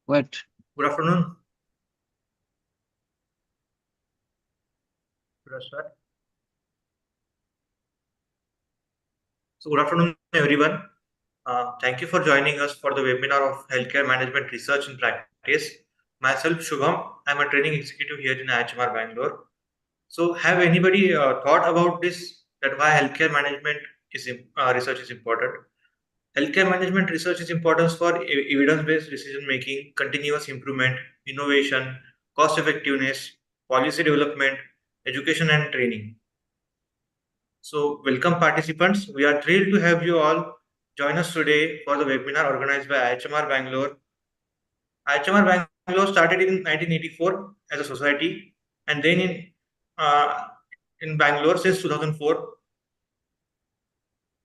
What? Good afternoon. Should I start? So, good afternoon, everyone. Thank you for joining us for the webinar of Healthcare Management Research and Practice. Myself, Shubham. I'm a training executive here in IIHMR Bangalore. So, have anybody thought about this? That why healthcare management research is important? Healthcare management research is important for evidence-based decision making, continuous improvement, innovation, cost effectiveness, policy development, education, and training. So, welcome participants. We are thrilled to have you all join us today for the webinar organized by IHMR Bangalore. IHMR Bangalore started in 1984 as a society, and then uh, in Bangalore since 2004.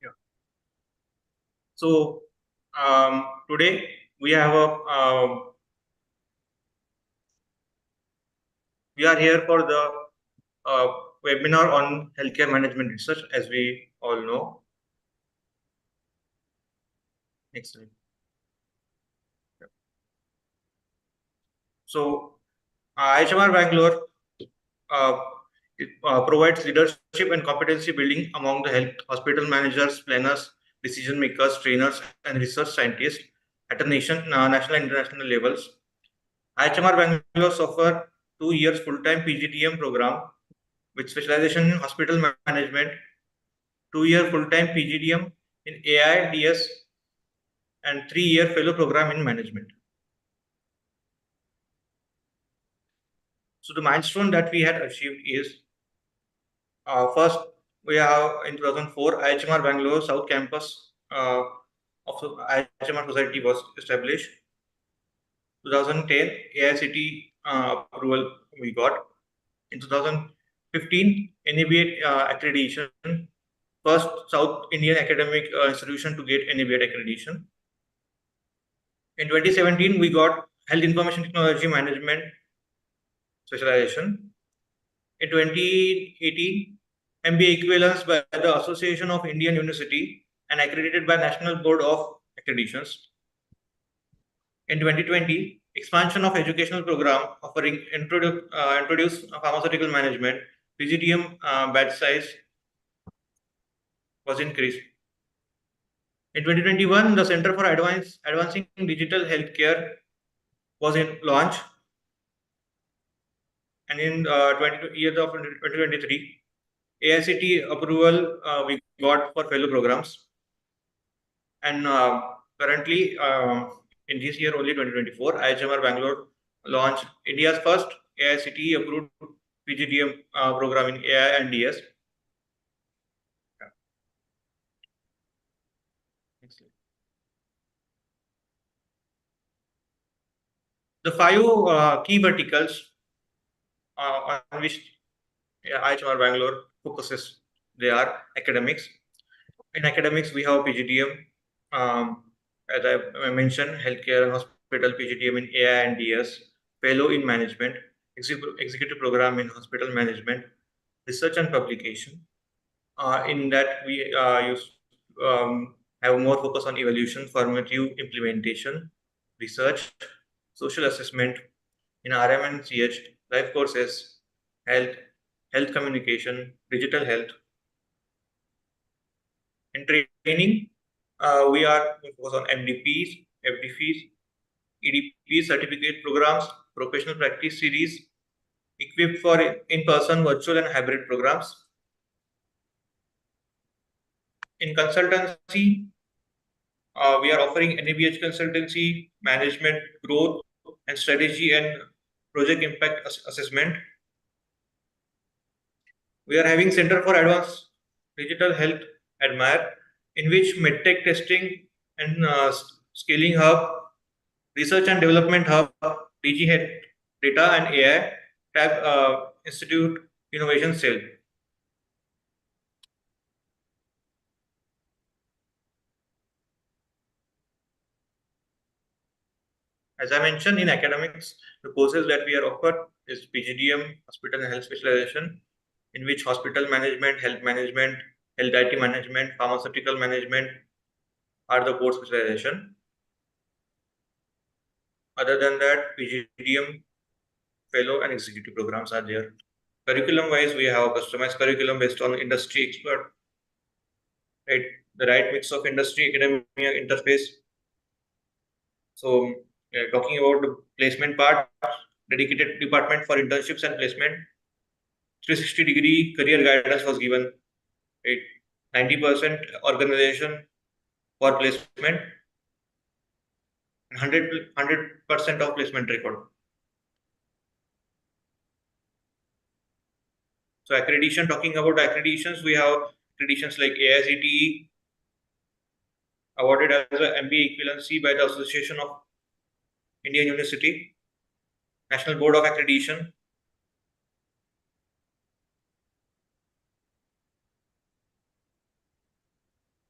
Yeah. So today we have we are here for the uh, webinar on healthcare management research, as we all know. Next slide. So IHMR Bangalore uh, provides leadership and competency building among the health hospital managers, planners, decision makers, trainers, and research scientists at a national and international levels. IHMR Bangalore offer 2 years full-time PGDM program with specialization in hospital management, 2-year full-time PGDM in AIDS, and 3-year fellow program in management. So the milestone that we had achieved is first, we have in 2004 IHMR Bangalore South Campus of the IHMR Society was established. 2010 AICT approval we got. In 2015 NABA accreditation, first South Indian academic institution to get NABA accreditation. In 2017 we got Health Information Technology Management specialization. In 2018 MBA equivalence by the Association of Indian University and accredited by National Board of Accreditations. In 2020, expansion of educational program offering introduce pharmaceutical management, PGDM batch size was increased. In 2021, the Center for Advancing Digital Healthcare was in launch, and in year of 2023, AICT approval we got for fellow programs. And currently, in this year only 2024, IHMR Bangalore launched India's first AICTE approved PGDM program in AI and DS. Next slide. The 5 key verticals on which IHMR Bangalore focuses, they are academics. In academics, we have PGDM. As I mentioned, healthcare and hospital PGDM in AI and DS, fellow in management, executive program in hospital management, research and publication. In that, we have more focus on evaluation, formative implementation, research, social assessment in RM and CH, life courses, health, health communication, digital health. In training, we are focused on MDPs, FDPs, EDPs, certificate programs, professional practice series, equipped for in-person, virtual, and hybrid programs. In consultancy, we are offering NABH consultancy, management, growth, and strategy and project impact assessment. We are having Center for Advanced Digital Health, ADMIRE, in which medtech testing and scaling hub, research and development hub, DG Head, data and AI, tab Institute Innovation Cell. As I mentioned, in academics, the courses that we are offered is PGDM, Hospital and Health Specialization, in which hospital management, health IT management, pharmaceutical management are the core specialization. Other than that, PGDM, fellow and executive programs are there. Curriculum wise, we have customized curriculum based on industry expert, right? The right mix of industry academia interface. So, talking about the placement part, dedicated department for internships and placement, 360-degree career guidance was given, right? 90% organization for placement, and 100% of placement record. So accreditation, talking about accreditations, we have accreditations like AICTE, awarded as a MBA equivalency by the Association of Indian University, National Board of Accreditation.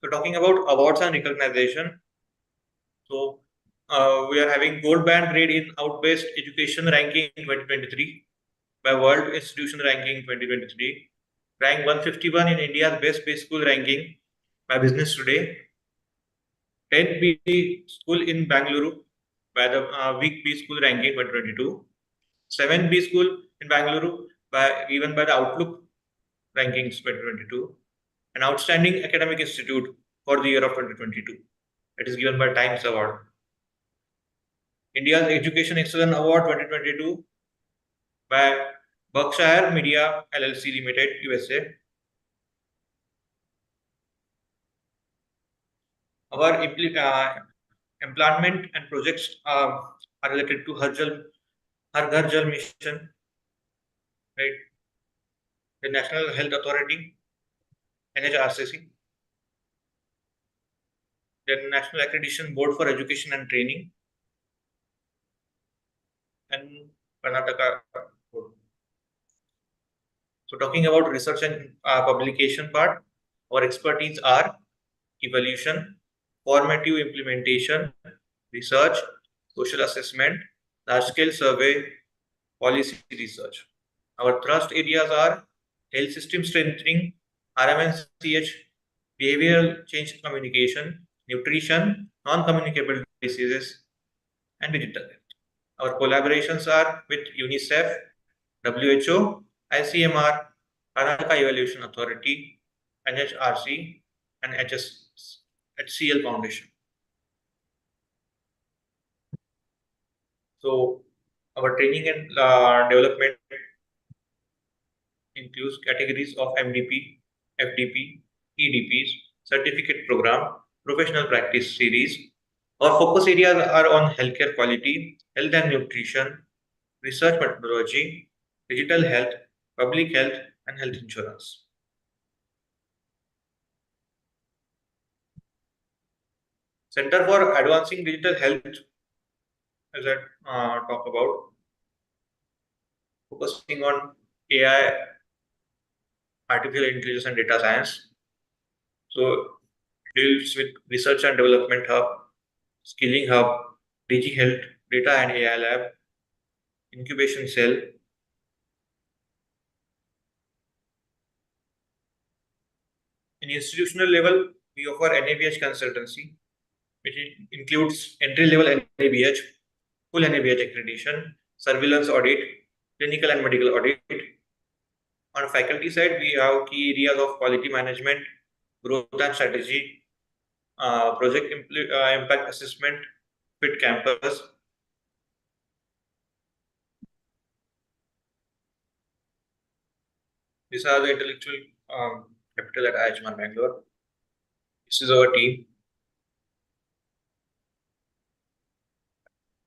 So talking about awards and recognition, so we are having gold band grade in Outbased Education ranking 2023 by World Institution Ranking 2023, rank 151 in India's best base school ranking by Business Today, 10th B school in Bangalore by the Week B School Ranking 2022, 7th B school in Bangalore by given by the Outlook Rankings 2022, an outstanding academic institute for the year of 2022. It is given by Times Award. India's Education Excellence Award 2022 by Berkshire Media LLC Limited, USA. Our employment and projects are related to Har Ghar Jal Mission, right? The National Health Authority, NHRCC, the National Accreditation Board for Education and Training, and Karnataka Board. So talking about research and publication part, our expertise are evaluation, formative implementation, research, social assessment, large-scale survey, policy research. Our thrust areas are health system strengthening, RMNCH, behavioral change communication, nutrition, non-communicable diseases, and digital health. Our collaborations are with UNICEF, WHO, ICMR, Karnataka Evaluation Authority, NHRC, and HCL Foundation. So our training and development includes categories of MDP, FDP, EDPs, certificate program, professional practice series. Our focus areas are on healthcare quality, health and nutrition, research methodology, digital health, public health, and health insurance. Center for Advancing Digital Health, as I talk about, focusing on AI, artificial intelligence, and data science. So deals with research and development hub, skilling hub, DG Health, data and AI lab, incubation cell. In institutional level, we offer NABH consultancy, which includes entry level NABH, full NABH accreditation, surveillance audit, clinical and medical audit. On faculty side, we have key areas of quality management, growth and strategy, project impact assessment, fit campus. These are the intellectual capital at IIHMR Bangalore. This is our team.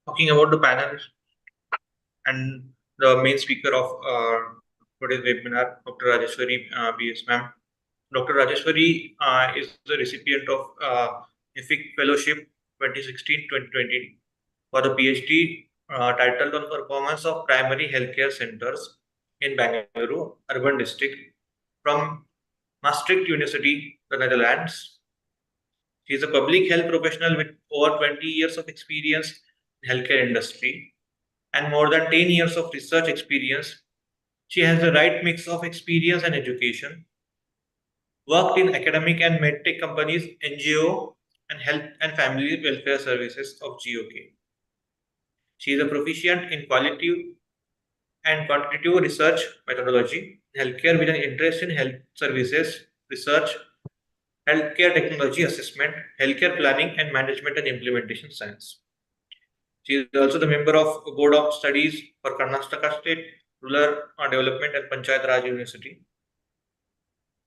Talking about the panel and the main speaker of today's webinar, Dr. Rajeshwari BS ma'am. Dr. Rajeshwari is the recipient of IFIC Fellowship 2016-2020 for the PhD titled on performance of primary healthcare centers in Bangalore, urban district from Maastricht University, the Netherlands. She is a public health professional with over 20 years of experience in healthcare industry and more than 10 years of research experience. She has the right mix of experience and education, worked in academic and medtech companies, NGO, and health and family welfare services of GOK. She is a proficient in qualitative and quantitative research methodology, healthcare with an interest in health services, research, healthcare technology assessment, healthcare planning and management and implementation science. She is also the member of Board of Studies for Karnataka State Rural Development and Panchayat Raj University.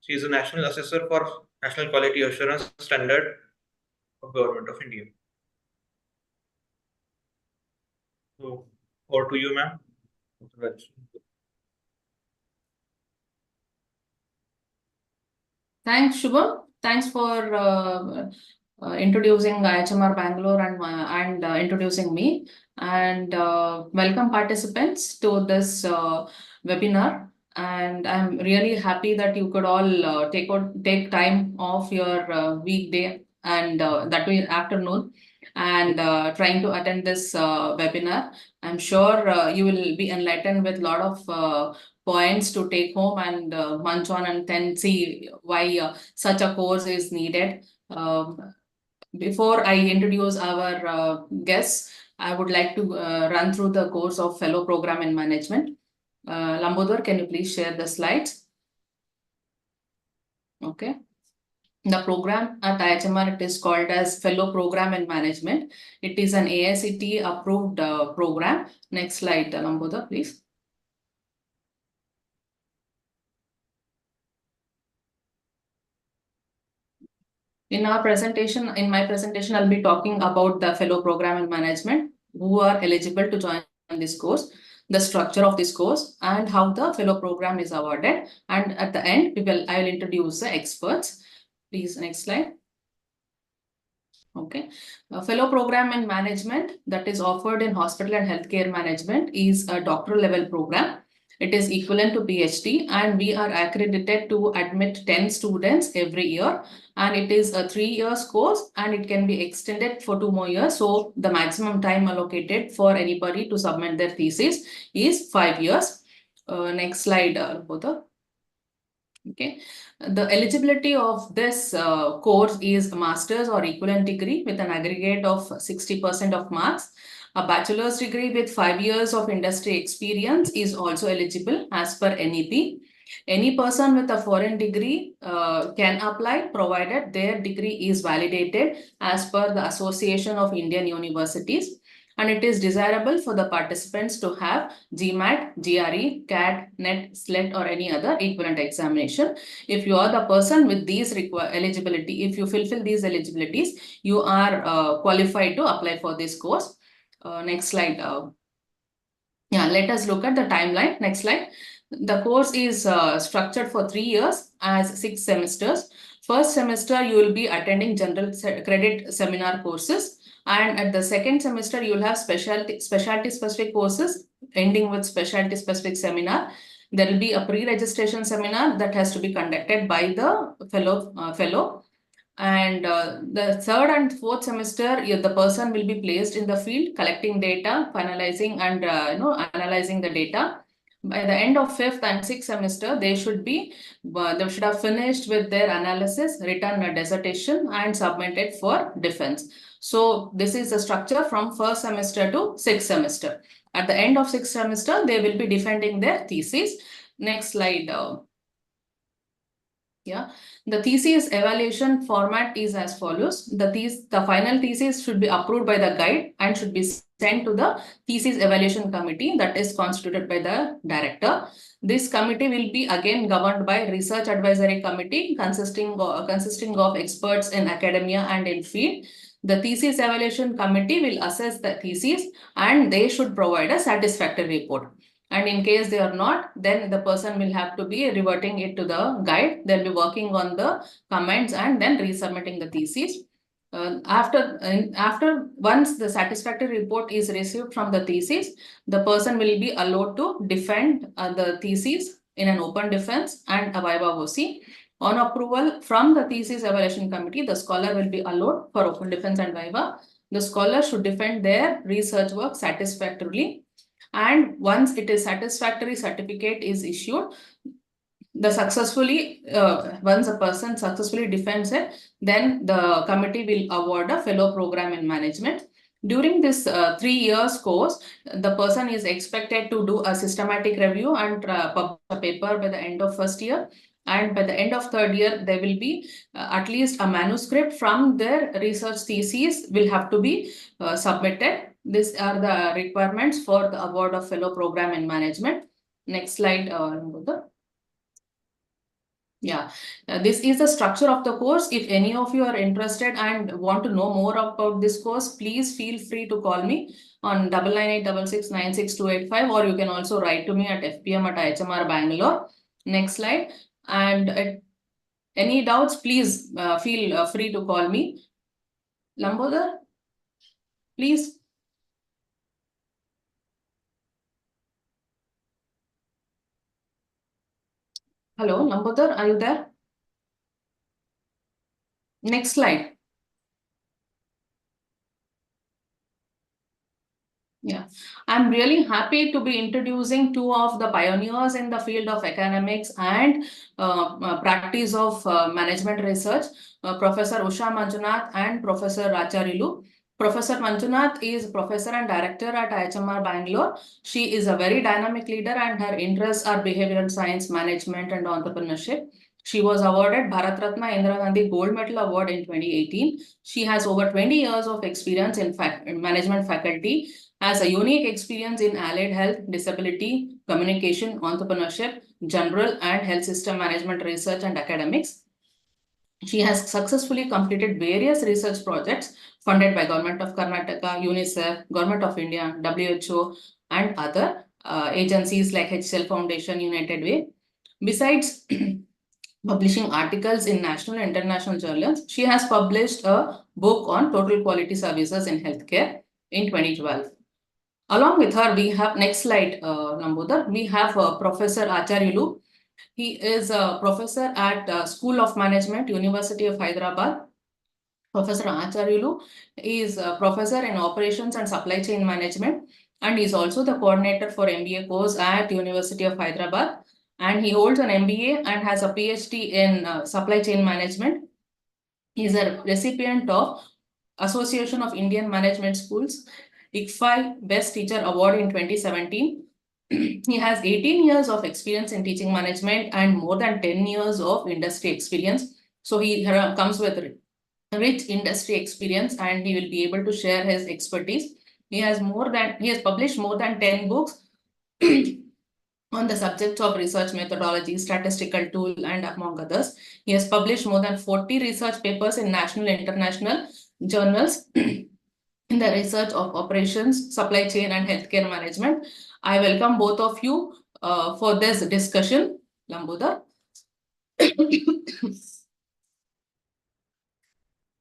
She is a National Assessor for National Quality Assurance Standard of Government of India. So, over to you, ma'am. Thanks, Shubham. Thanks for introducing IIHMR Bangalore and introducing me. And welcome participants to this webinar. And I'm really happy that you could all take time off your weekday and that way afternoon and trying to attend this webinar. I'm sure you will be enlightened with a lot of points to take home and munch on and then see why such a course is needed. Before I introduce our guests, I would like to run through the course of Fellow Program in Management. Lambodhar, can you please share the slides? Okay. The program at IIHMR, it is called as Fellow Program in Management. It is an AICTE approved program. Next slide, Lambodhar, please. In my presentation, I'll be talking about the Fellow Program in Management who are eligible to join this course, the structure of this course, and how the Fellow Program is awarded. And at the end, I will introduce the experts. Please, next slide. Okay. A Fellow Program in Management that is offered in Hospital and Healthcare Management is a doctoral level program. It is equivalent to PhD, and we are accredited to admit 10 students every year. And it is a 3 years course, and it can be extended for 2 more years. So the maximum time allocated for anybody to submit their thesis is 5 years. Next slide, Bodha. Okay, the eligibility of this course is a master's or equivalent degree with an aggregate of 60% of marks. A bachelor's degree with 5 years of industry experience is also eligible as per NEP. Any person with a foreign degree can apply provided their degree is validated as per the Association of Indian Universities. And it is desirable for the participants to have GMAT, GRE, CAT, NET, SLET, or any other equivalent examination. If you are the person with these eligibility, if you fulfill these eligibilities, you are qualified to apply for this course. Next slide. Yeah, let us look at the timeline. Next slide. The course is structured for 3 years as 6 semesters. First semester, you will be attending general credit seminar courses. And at the second semester, you will have specialty specific courses ending with specialty specific seminar. There will be a pre-registration seminar that has to be conducted by the fellow. And the third and fourth semester, the person will be placed in the field collecting data, finalizing and analyzing the data. By the end of fifth and sixth semester, they should have finished with their analysis, written a dissertation, and submitted for defense. So this is the structure from first semester to sixth semester. At the end of sixth semester, they will be defending their thesis. Next slide. Yeah, the thesis evaluation format is as follows. The final thesis should be approved by the guide and should be sent to the thesis evaluation committee that is constituted by the director. This committee will be again governed by research advisory committee consisting of experts in academia and in field. The thesis evaluation committee will assess the thesis and they should provide a satisfactory report. And in case they are not, then the person will have to be reverting it to the guide. They'll be working on the comments and then resubmitting the thesis. After once the satisfactory report is received from the thesis, the person will be allowed to defend the thesis in an open defense and a viva voce. On approval from the thesis evaluation committee, the scholar will be allowed for open defense and viva. The scholar should defend their research work satisfactorily. And once it is satisfactory certificate is issued, once a person successfully defends it, then the committee will award a fellow program in management. During this 3 years course, the person is expected to do a systematic review and publish a paper by the end of first year. And by the end of third year, there will be at least a manuscript from their research thesis will have to be submitted. These are the requirements for the award of fellow program in management. Next slide, Nambooda. Yeah, this is the structure of the course. If any of you are interested and want to know more about this course, please feel free to call me on 9986669285, or you can also write to me at fpm@IHMR Bangalore. Next slide. And any doubts, please feel free to call me. Lambodar, please. Hello, Lambodar, are you there? Next slide. Yeah, I'm really happy to be introducing two of the pioneers in the field of academics and practice of management research, Professor Usha Manjunath and Professor Acharyulu. Professor Manjunath is professor and director at IIHMR Bangalore. She is a very dynamic leader and her interests are behavioral science, management and entrepreneurship. She was awarded Bharat Ratna Indira Gandhi Gold Medal Award in 2018. She has over 20 years of experience in management faculty, has a unique experience in allied health, disability, communication, entrepreneurship, general and health system management research and academics. She has successfully completed various research projects funded by Government of Karnataka, UNICEF, Government of India, WHO, and other agencies like HCL Foundation, United Way. Besides publishing articles in national and international journals, she has published a book on total quality services in healthcare in 2012. Along with her, we have, next slide, Nambooda, we have Professor Acharyulu. He is a professor at School of Management, University of Hyderabad. Professor Acharyulu is a professor in operations and supply chain management, and is also the coordinator for MBA course at University of Hyderabad. And he holds an MBA and has a PhD in supply chain management. He is a recipient of Association of Indian Management Schools ICFI Best Teacher Award in 2017. He has 18 years of experience in teaching management and more than 10 years of industry experience. So he comes with rich industry experience and he will be able to share his expertise. He has published more than 10 books on the subjects of research methodology, statistical tool, and among others. He has published more than 40 research papers in national and international journals in the research of operations, supply chain, and healthcare management. I welcome both of you for this discussion. Lambooda.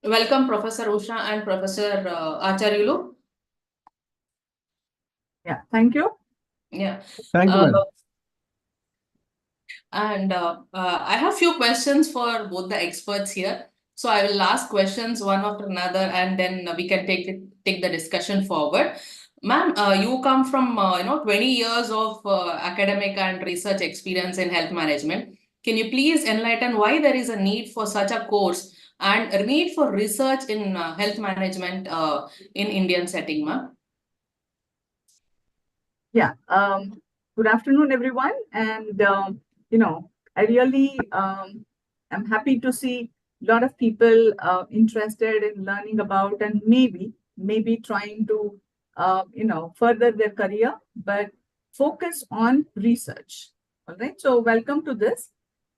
Welcome, Professor Usha and Professor Acharyulu. Yeah, thank you. Yeah. Thank you, madam. And I have few questions for both the experts here. So I will ask questions one after another, and then we can take the discussion forward. Ma'am, you come from 20 years of academic and research experience in health management. Can you please enlighten why there is a need for such a course and a need for research in health management in Indian setting, ma'am? Yeah. Good afternoon, everyone. And I really am happy to see a lot of people interested in learning about and maybe trying to further their career, but focus on research. All right. So welcome to this.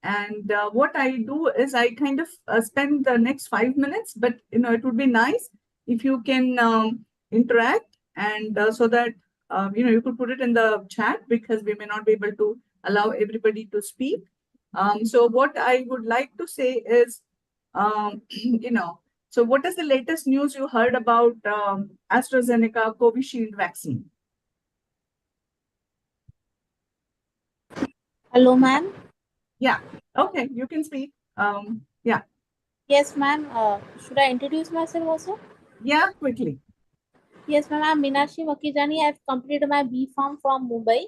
And what I do is I kind of spend the next 5 minutes, but it would be nice if you can interact and so that you could put it in the chat because we may not be able to allow everybody to speak. So what I would like to say is, so what is the latest news you heard about AstraZeneca Covishield vaccine? Hello, ma'am. Yeah. Okay, you can speak. Yeah. Yes, ma'am. Should I introduce myself also? Yeah, quickly. Yes, ma'am. I'm Meenakshi Makijani. I've completed my B.Pharm from Mumbai,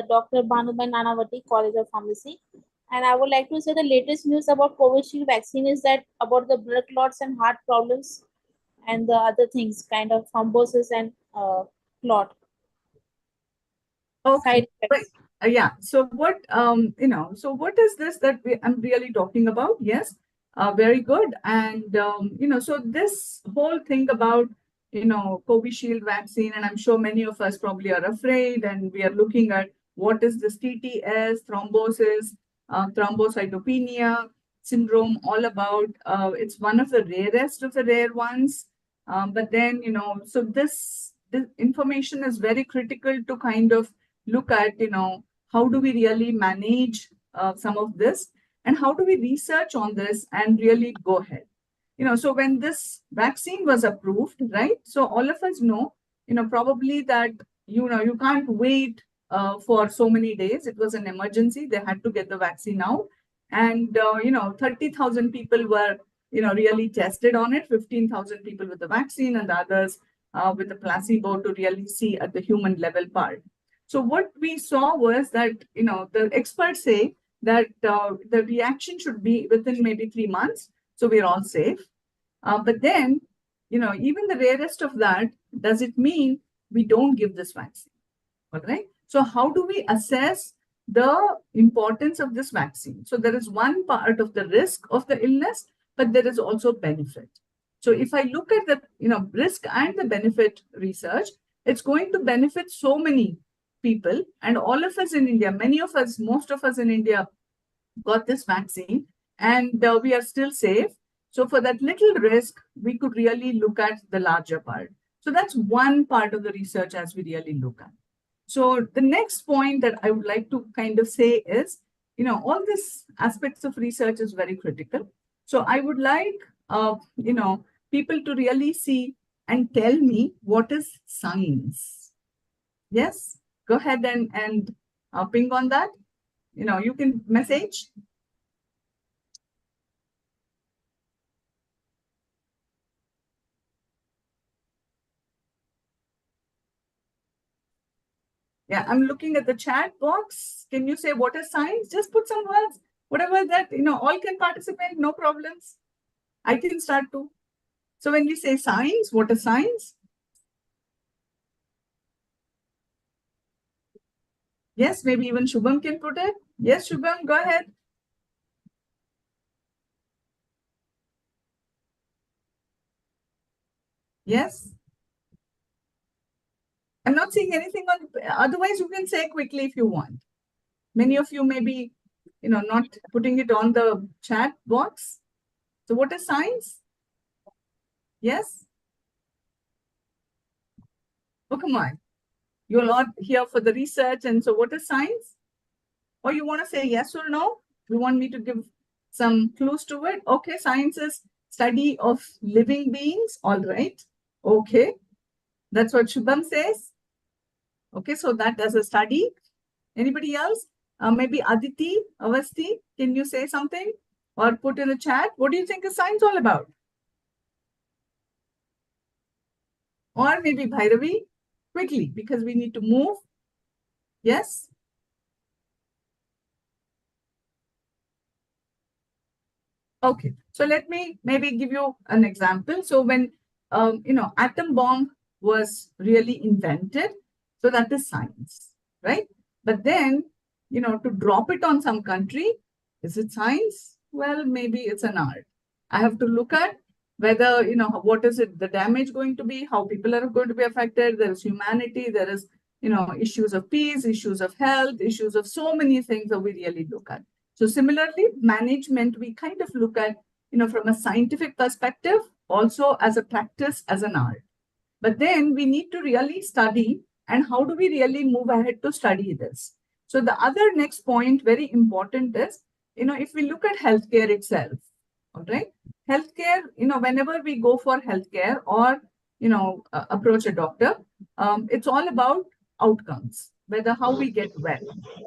Dr. Bhanubai Nanavati College of Pharmacy. And I would like to say the latest news about Covishield vaccine is that about the blood clots and heart problems and the other things, kind of thrombosis and clot Okay. side Right. effects. Yeah. So what so what is this that I'm really talking about? Yes. Very good. And so this whole thing about Covishield vaccine, and I'm sure many of us probably are afraid, and we are looking at what is this TTS, thrombosis, thrombocytopenia syndrome all about. It's one of the rarest of the rare ones. But then, so this information is very critical to kind of look at, how do we really manage some of this, and how do we research on this and really go ahead. So when this vaccine was approved, right? So all of us know, probably that, you can't wait for so many days. It was an emergency. They had to get the vaccine out. And, 30,000 people were, really tested on it, 15,000 people with the vaccine and the others with the placebo to really see at the human level part. So what we saw was that, the experts say that the reaction should be within maybe 3 months. So we're all safe. But then, even the rarest of that, does it mean we don't give this vaccine? All right. So how do we assess the importance of this vaccine? So there is one part of the risk of the illness, but there is also benefit. So if I look at the risk and the benefit research, it's going to benefit so many people, and all of us in India, many of us, most of us in India got this vaccine, and we are still safe. So for that little risk, we could really look at the larger part. So that's one part of the research as we really look at. So the next point that I would like to kind of say is, all these aspects of research is very critical. So I would like, people to really see and tell me what is science. Yes, go ahead and ping on that. You can message. Yeah, I'm looking at the chat box. Can you say what is science? Just put some words, whatever that, all can participate, no problems. I can start too. So when we say science, what is science? Yes, maybe even Shubham can put it. Yes, Shubham, go ahead. Yes. I'm not seeing anything on, otherwise you can say quickly if you want. Many of you may be, not putting it on the chat box. So what is science? Yes? Oh, come on. You're not here for the research. And so what is science? Or you want to say yes or no? You want me to give some clues to it? Okay, science is study of living beings. All right. Okay. That's what Shubham says. Okay, so that as a study. Anybody else? Maybe Aditi, Avasti, can you say something? Or put in the chat. What do you think is science all about? Or maybe Bhairavi, quickly, because we need to move. Yes? Okay, so let me maybe give you an example. So when, atom bomb was really invented, so that is science, right? But then, to drop it on some country, is it science? Well, maybe it's an art. I have to look at whether, what is it, the damage going to be, how people are going to be affected. There is humanity, there is, issues of peace, issues of health, issues of so many things that we really look at. So similarly, management, we kind of look at, from a scientific perspective, also as a practice, as an art. But then we need to really study, and how do we really move ahead to study this? So the other next point, very important is, if we look at healthcare itself, all right? Healthcare, whenever we go for healthcare or, approach a doctor, it's all about outcomes, whether how we get well.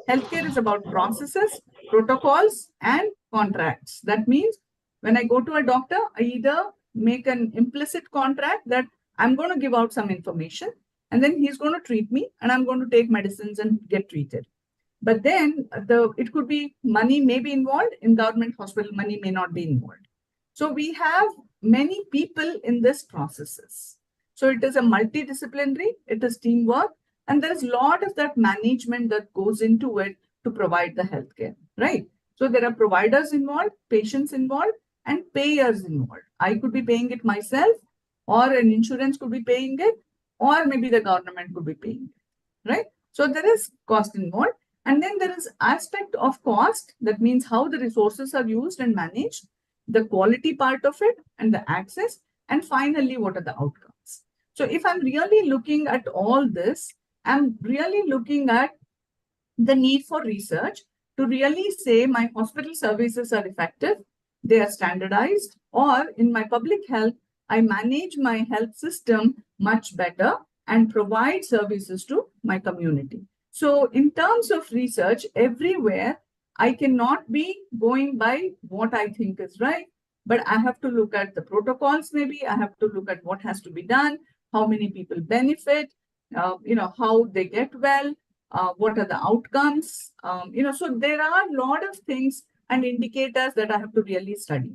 Healthcare is about processes, protocols, and contracts. That means when I go to a doctor, I either make an implicit contract that I'm going to give out some information, and then he's going to treat me, and I'm going to take medicines and get treated. But then it could be money may be involved in government hospital, money may not be involved. So we have many people in this processes. So it is a multidisciplinary, it is teamwork, and there's a lot of that management that goes into it to provide the healthcare, right? So there are providers involved, patients involved, and payers involved. I could be paying it myself, or an insurance could be paying it, or maybe the government could be paying it, right? So there is cost involved. And then there is aspect of cost, that means how the resources are used and managed, the quality part of it, and the access, and finally, what are the outcomes? So if I'm really looking at all this, I'm really looking at the need for research to really say my hospital services are effective, they are standardized, or in my public health, I manage my health system much better and provide services to my community. So in terms of research, everywhere, I cannot be going by what I think is right, but I have to look at the protocols, maybe I have to look at what has to be done, how many people benefit, how they get well, what are the outcomes, so there are a lot of things and indicators that I have to really study.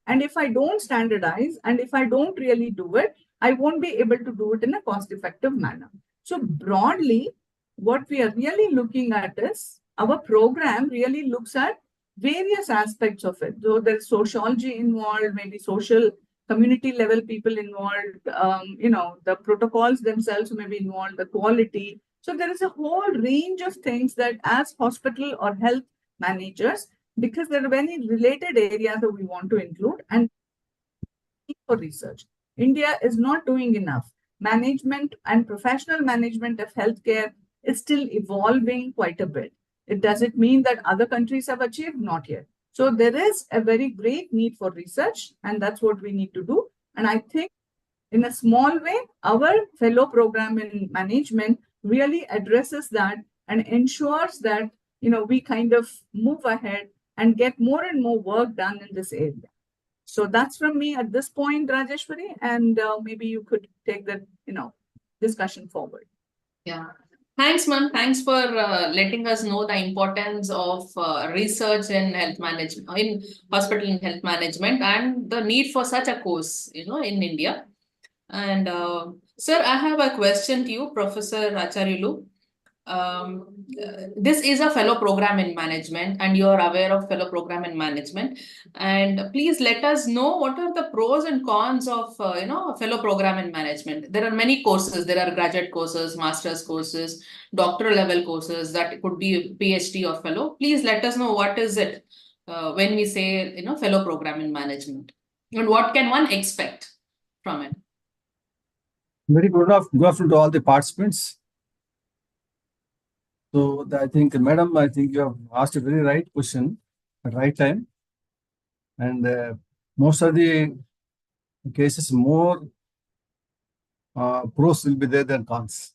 And if I don't standardize and if I don't really do it, I won't be able to do it in a cost-effective manner. So broadly, what we are really looking at is our program really looks at various aspects of it. So there's sociology involved, maybe social community level people involved, the protocols themselves may be involved, the quality. So there is a whole range of things that as hospital or health managers, because there are many related areas that we want to include and for research. India is not doing enough. Management and professional management of healthcare is still evolving quite a bit. Does it mean that other countries have achieved? Not yet. So there is a very great need for research, and that's what we need to do. And I think in a small way, our fellow program in management really addresses that and ensures that we kind of move ahead and get more and more work done in this area. So that's from me at this point, Rajeshwari, and maybe you could take that discussion forward. Yeah. Thanks, ma'am. Thanks for letting us know the importance of research in health management, in hospital and health management, and the need for such a course, in India. And sir, I have a question to you, Professor Acharyulu. This is a fellow program in management, and you're aware of fellow program in management. And please let us know what are the pros and cons of a fellow program in management. There are many courses. There are graduate courses, master's courses, doctoral level courses that could be PhD or fellow. Please let us know what is it when we say fellow program in management, and what can one expect from it. Very good afternoon to all the participants. So I think, madam, I think you have asked a very right question at right time. And most of the cases, more pros will be there than cons.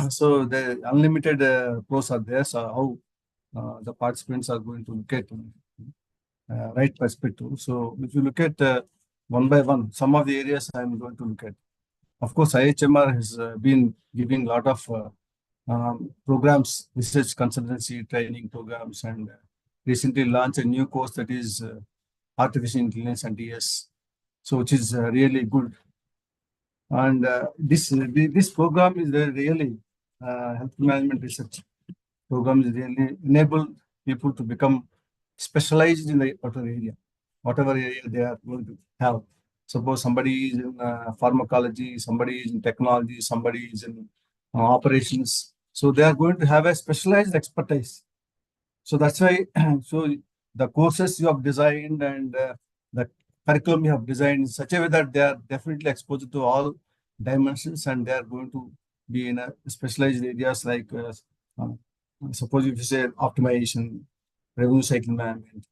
So the unlimited pros are there. So how the participants are going to look at right perspective. So if you look at one by one, some of the areas I'm going to look at. Of course, IIHMR has been giving a lot of programs, research consultancy training programs, and recently launched a new course that is artificial intelligence and DS, so which is really good. And this program is really health management research program is really enable people to become specialized in the whatever area they are going to have. Suppose somebody is in pharmacology, somebody is in technology, somebody is in operations. So they are going to have a specialized expertise. So that's why, so the courses you have designed and the curriculum you have designed in such a way that they are definitely exposed to all dimensions, and they are going to be in a specialized areas like, suppose if you say optimization, revenue cycle management,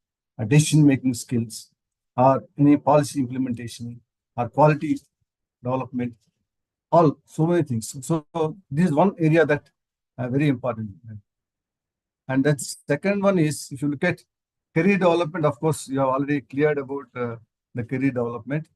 decision-making skills, or any policy implementation, or quality development, all so many things. So this is one area that very important. And that second one is, if you look at career development, of course, you have already cleared about the career development.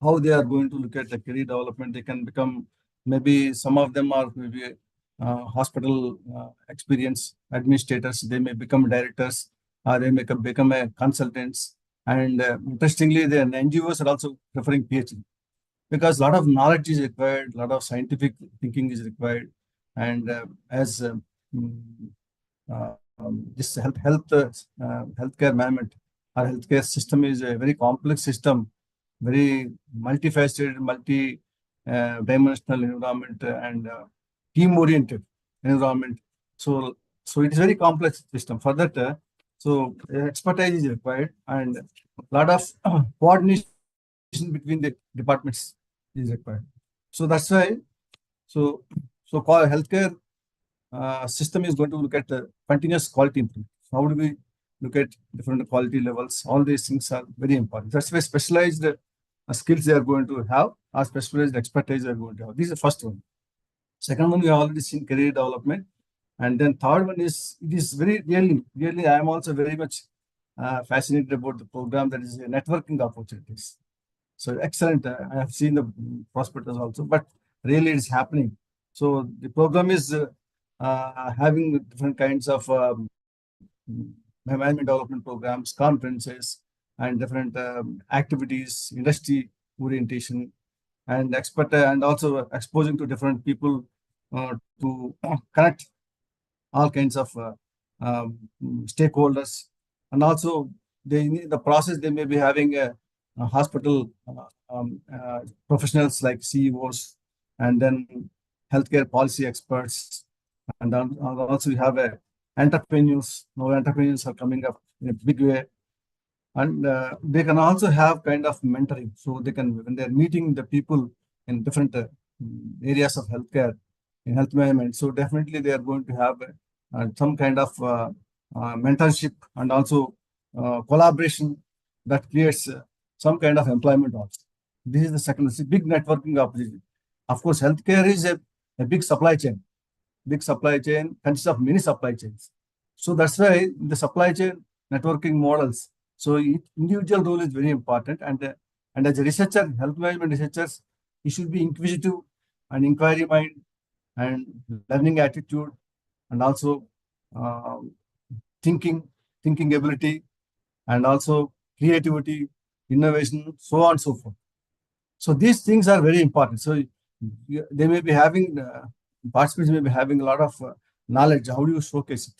How they are going to look at the career development, they can become, maybe some of them are maybe hospital experience administrators, they may become directors, or they may become consultants, And interestingly, the NGOs are also preferring PhD because a lot of knowledge is required, a lot of scientific thinking is required. And as this healthcare management or healthcare system is a very complex system, very multifaceted, multi-dimensional environment and team-oriented environment. So it is very complex system. For that, expertise is required and a lot of coordination between the departments is required. So that's why, healthcare system is going to look at continuous quality improvement. So how do we look at different quality levels? All these things are very important. That's why specialized skills they are going to have, or specialized expertise they are going to have. This is the first one. Second one, we have already seen career development. And then third one is, it is very really, I am also very much fascinated about the program that is networking opportunities. So excellent. I have seen the prospectus also, but really it's happening. So the program is having different kinds of management development programs, conferences, and different activities, industry orientation, and and also exposing to different people to connect all kinds of stakeholders. And also the process, they may be having a hospital professionals like CEOs, and then healthcare policy experts, and then also we have entrepreneurs. Now entrepreneurs are coming up in a big way, and they can also have kind of mentoring. So they can, when they're meeting the people in different areas of healthcare, in health management, so definitely they are going to have some kind of mentorship and also collaboration that creates some kind of employment also. This is the second big networking opportunity. Of course, healthcare is a big supply chain. Big supply chain consists of many supply chains. So that's why the supply chain networking models. So individual role is very important. And as a researcher, health management researchers, you should be inquisitive and inquiry mind and learning attitude, and also thinking ability, and also creativity, innovation, so on and so forth. So these things are very important. So they may be having, participants may be having a lot of knowledge. How do you showcase it?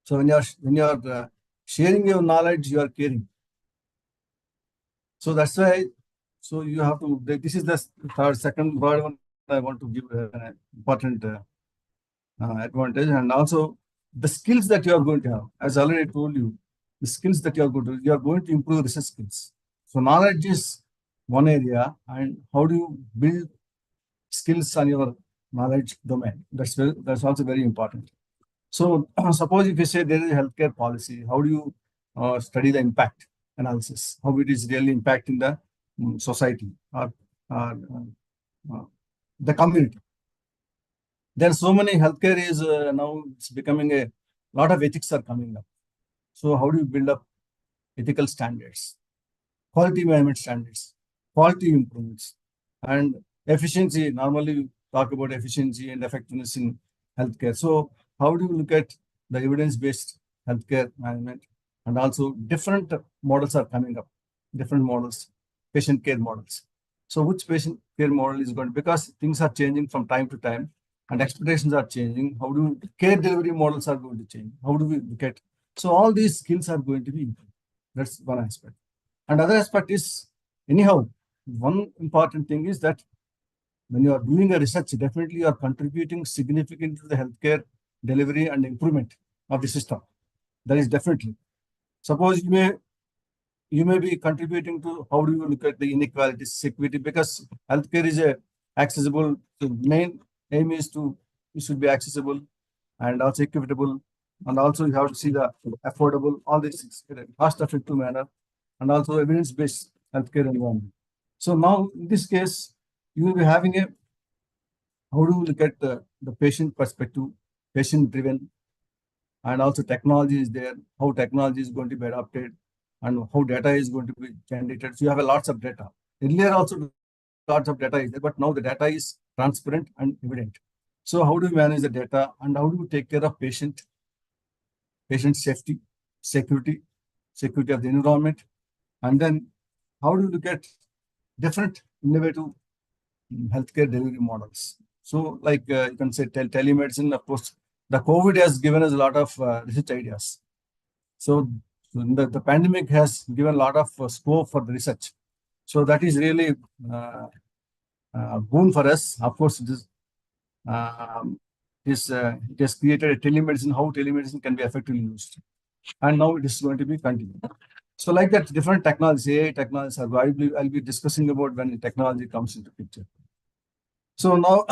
So when you are sharing your knowledge, you are caring. So that's why, so you have to, this is the second one I want to give an important advantage. And also the skills that you are going to have, as I already told you, the skills that you are going to improve research skills. So knowledge is one area, and how do you build skills on your knowledge domain? That's also very important. So suppose if you say there is a healthcare policy, how do you study the impact analysis, how it is really impacting the society or the community? There are so many healthcare is now it's becoming a lot of ethics are coming up. So how do you build up ethical standards, quality management standards, quality improvements, and efficiency? Normally we talk about efficiency and effectiveness in healthcare. So how do you look at the evidence-based healthcare management? And also different models are coming up, different models, patient care models. So which patient care model is going to, because things are changing from time to time and expectations are changing. How do care delivery models are going to change? How do we look at? So all these skills are going to be improved. That's one aspect. And other aspect is, anyhow, one important thing is that when you are doing a research, definitely you are contributing significantly to the healthcare delivery and improvement of the system. That is definitely. Suppose you may be contributing to how do you look at the inequalities, equity, because healthcare is accessible. The main aim is it should be accessible and also equitable, and also you have to see the affordable, all these things in a cost-effective manner, and also evidence-based healthcare environment. So now in this case, you will be having a, how do you look at the patient perspective, patient-driven, and also technology is there, how technology is going to be adopted, and how data is going to be generated. So you have lots of data. Earlier also lots of data is there, but now the data is transparent and evident. So how do you manage the data, and how do you take care of patient safety, security, security of the environment, and then how do you look at different innovative healthcare delivery models. So like you can say telemedicine, of course, the COVID has given us a lot of research ideas. So the pandemic has given a lot of scope for the research. So that is really boon for us. Of course, it has created a telemedicine, how telemedicine can be effectively used. And now it is going to be continued. So like that, different technologies, AI technologies, I'll be discussing about when technology comes into picture. So now,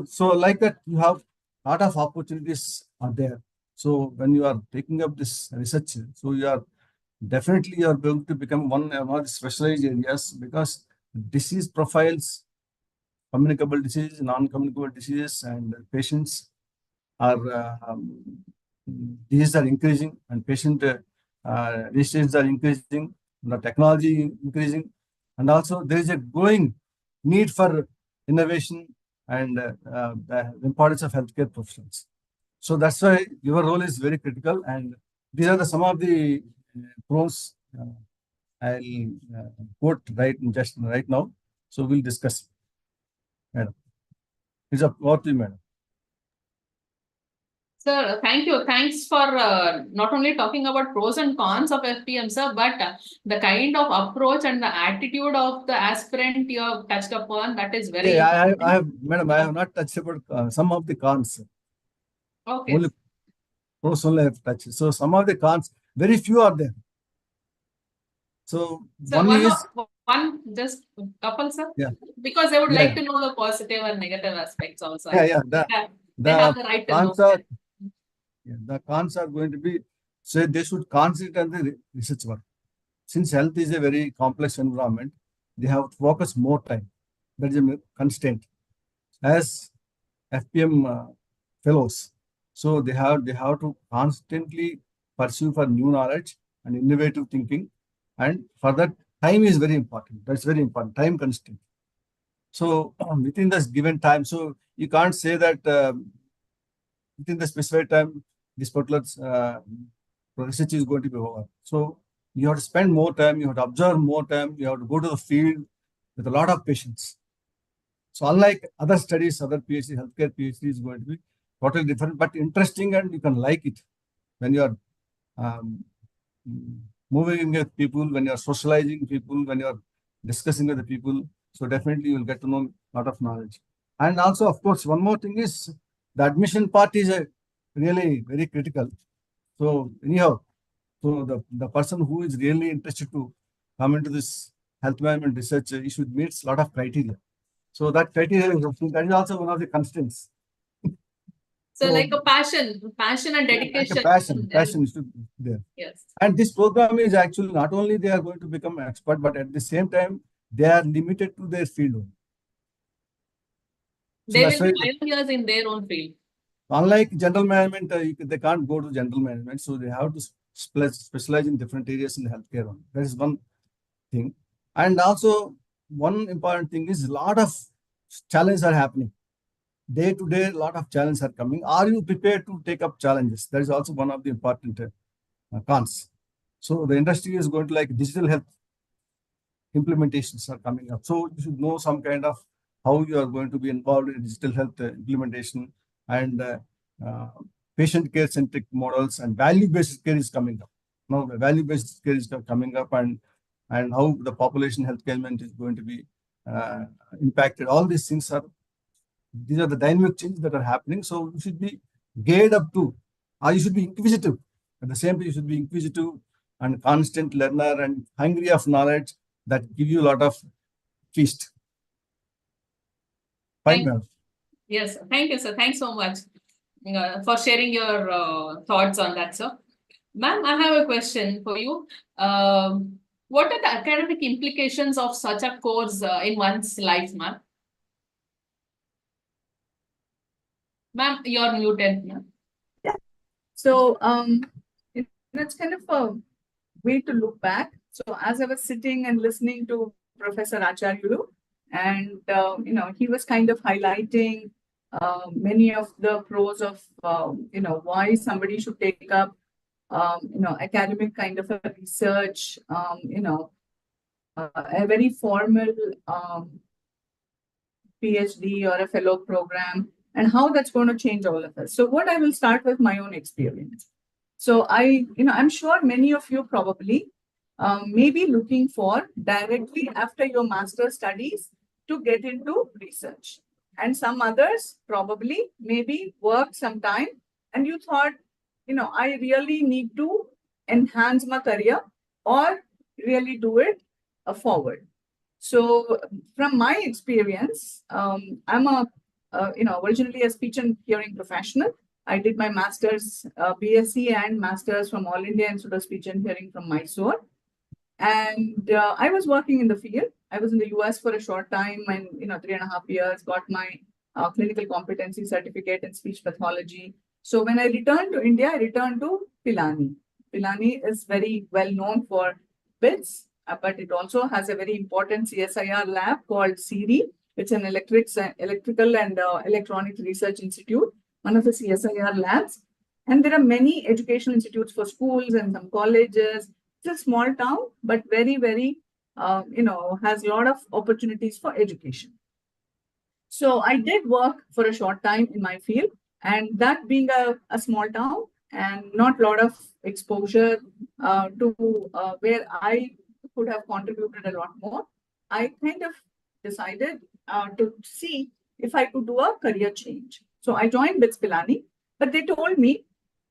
so like that, you have a lot of opportunities are there. So when you are taking up this research, so you are going to become one of the specialized areas, because disease profiles, communicable diseases, non-communicable diseases, and patients are diseases are increasing, and patient registrations are increasing, the technology increasing, and also there is a growing need for innovation and the importance of healthcare professionals. So that's why your role is very critical, and these are some of the pros I'll quote just right now. So we'll discuss. Madam, it's up to you, madam. Sir, thank you. Thanks for not only talking about pros and cons of FPM, sir, but the kind of approach and the attitude of the aspirant you have touched upon, that is very important. I have, madam, I have not touched about some of the cons. Okay. Only pros only I have touched. So some of the cons, very few are there. So one just couple, sir. Yeah. Because they would Yeah, like to know the positive and negative aspects also. Yeah. They have the right to know. The cons are going to be, say they should concentrate on the research work. Since health is a very complex environment, they have to focus more time. That is a constraint. As FPM fellows, so they have to constantly pursue for new knowledge and innovative thinking, and for that time is very important. That's very important. Time constraint. So within this given time, so you can't say that within the specified time this particular research is going to be over. So you have to spend more time, you have to observe more time, you have to go to the field with a lot of patience. So unlike other studies, other PhD, healthcare PhD is going to be totally different, but interesting, and you can like it when you are moving with people, when you are socializing people, when you are discussing with the people. So definitely you will get to know a lot of knowledge. And also, of course, one more thing is the admission part is really very critical. So anyhow, so the person who is really interested to come into this health management research, he should meet a lot of criteria. So that criteria is also one of the constraints. So like a passion and dedication. Like a passion is to be there. Yes. And this program is actually not only they are going to become an expert, but at the same time, they are limited to their field only. So they will be pioneers in their own field. Unlike general management, they can't go to general management. So they have to specialize in different areas in healthcare only. That is one thing. And also, one important thing is a lot of challenges are happening. Day to day, a lot of challenges are coming. Are you prepared to take up challenges? That is also one of the important cons. So the industry is going to like digital health implementations are coming up. So you should know some kind of how you are going to be involved in digital health implementation, and patient care centric models, and value-based care is coming up. Now the value-based care is coming up, and how the population health management is going to be impacted. All these things these are the dynamic changes that are happening. So you should be geared up to, or you should be inquisitive. At the same time, you should be inquisitive and constant learner and hungry of knowledge that give you a lot of feast. Fine, ma'am. Yes, thank you, sir. Thanks so much for sharing your thoughts on that, sir. Ma'am, I have a question for you. What are the academic implications of such a course in one's life, ma'am? Ma'am, you're muted, ma'am. Yeah. So it's kind of a way to look back. So as I was sitting and listening to Professor Acharyulu, and he was kind of highlighting many of the pros of why somebody should take up academic kind of a research, a very formal PhD or a fellow program, and how that's going to change all of us. So what I will start with my own experience. So I'm sure many of you probably may be looking for directly after your master's studies to get into research. And some others probably maybe worked some time and you thought, I really need to enhance my career or really do it forward. So from my experience, I'm originally a speech and hearing professional. I did my master's, BSc and master's from All India Institute of Speech and Hearing from Mysore. And I was working in the field. I was in the US for a short time and, 3.5 years, got my clinical competency certificate in speech pathology. So when I returned to India, I returned to Pilani. Pilani is very well known for BITS, but it also has a very important CSIR lab called CIRI. It's an electrical and electronic research institute, one of the CSIR labs. And there are many educational institutes for schools and some colleges. It's a small town, but very, very, has a lot of opportunities for education. So I did work for a short time in my field, and that being a small town and not a lot of exposure to where I could have contributed a lot more, I kind of decided to see if I could do a career change. So I joined BITS Pilani, but they told me,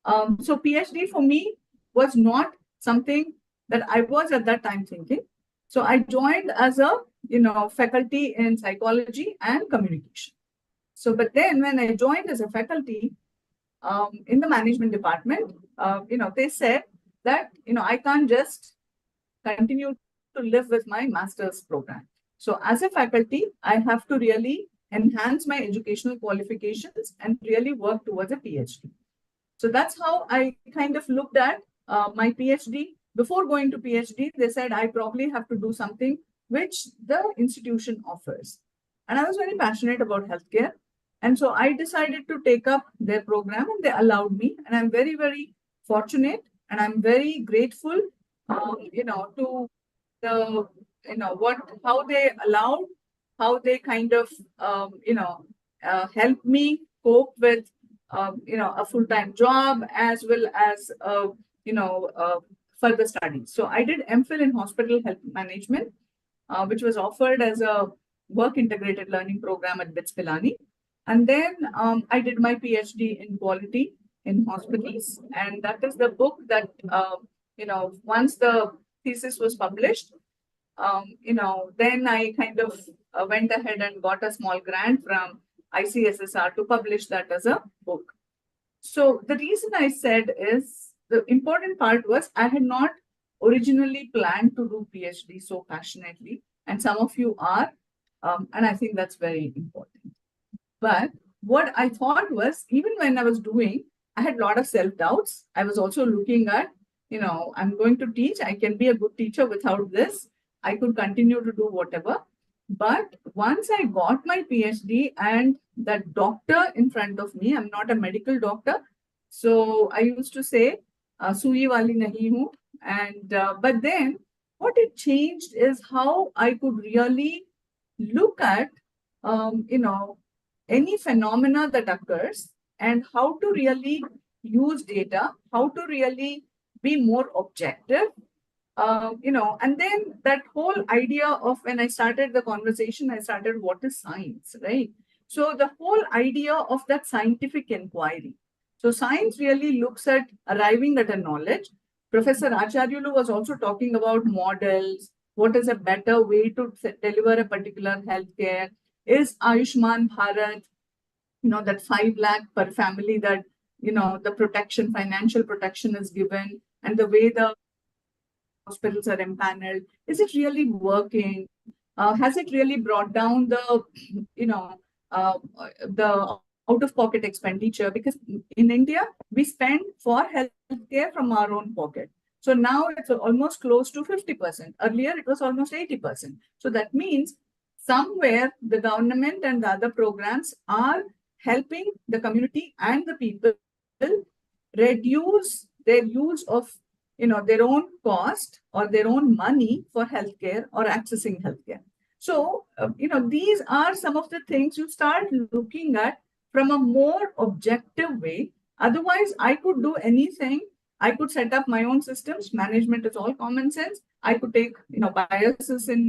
so PhD for me was not something that I was at that time thinking. So I joined as a, faculty in psychology and communication. So, but then when I joined as a faculty in the management department, they said that, I can't just continue to live with my master's program. So as a faculty, I have to really enhance my educational qualifications and really work towards a PhD. So that's how I kind of looked at my PhD. Before going to PhD, they said I probably have to do something which the institution offers. And I was very passionate about healthcare. And so I decided to take up their program and they allowed me. And I'm very, very fortunate and I'm very grateful, to the, how they allowed, how they kind of, helped me cope with, a full-time job as well as, further studies. So I did MPhil in hospital health management, which was offered as a work integrated learning program at BITS Pilani. And then I did my PhD in quality in hospitals. And that is the book that, once the thesis was published, then I kind of went ahead and got a small grant from ICSSR to publish that as a book. So the reason I said is the important part was I had not originally planned to do PhD so passionately, and some of you are, and I think that's very important. But what I thought was, even when I was doing, I had a lot of self-doubts. I was also looking at, I'm going to teach. I can be a good teacher without this. I could continue to do whatever. But once I got my PhD and that doctor in front of me, I'm not a medical doctor. So I used to say, Sui wali nahi hu. And, but then what it changed is how I could really look at, any phenomena that occurs and how to really use data, how to really be more objective, and then that whole idea of when I started the conversation, I started what is science, right? So the whole idea of that scientific inquiry. So science really looks at arriving at a knowledge. Professor Acharyulu was also talking about models. What is a better way to deliver a particular healthcare? Is IIHMR Bharat, that 5 lakh per family that, the protection, financial protection is given, and the way the hospitals are empaneled, is it really working? Has it really brought down the, the out-of-pocket expenditure? Because in India, we spend for healthcare from our own pocket. So now it's almost close to 50%. Earlier, it was almost 80%. So that means somewhere the government and the other programs are helping the community and the people reduce their use of, their own cost or their own money for healthcare or accessing healthcare. So, these are some of the things you start looking at from a more objective way. Otherwise, I could do anything. I could set up my own systems. Management is all common sense. I could take, biases in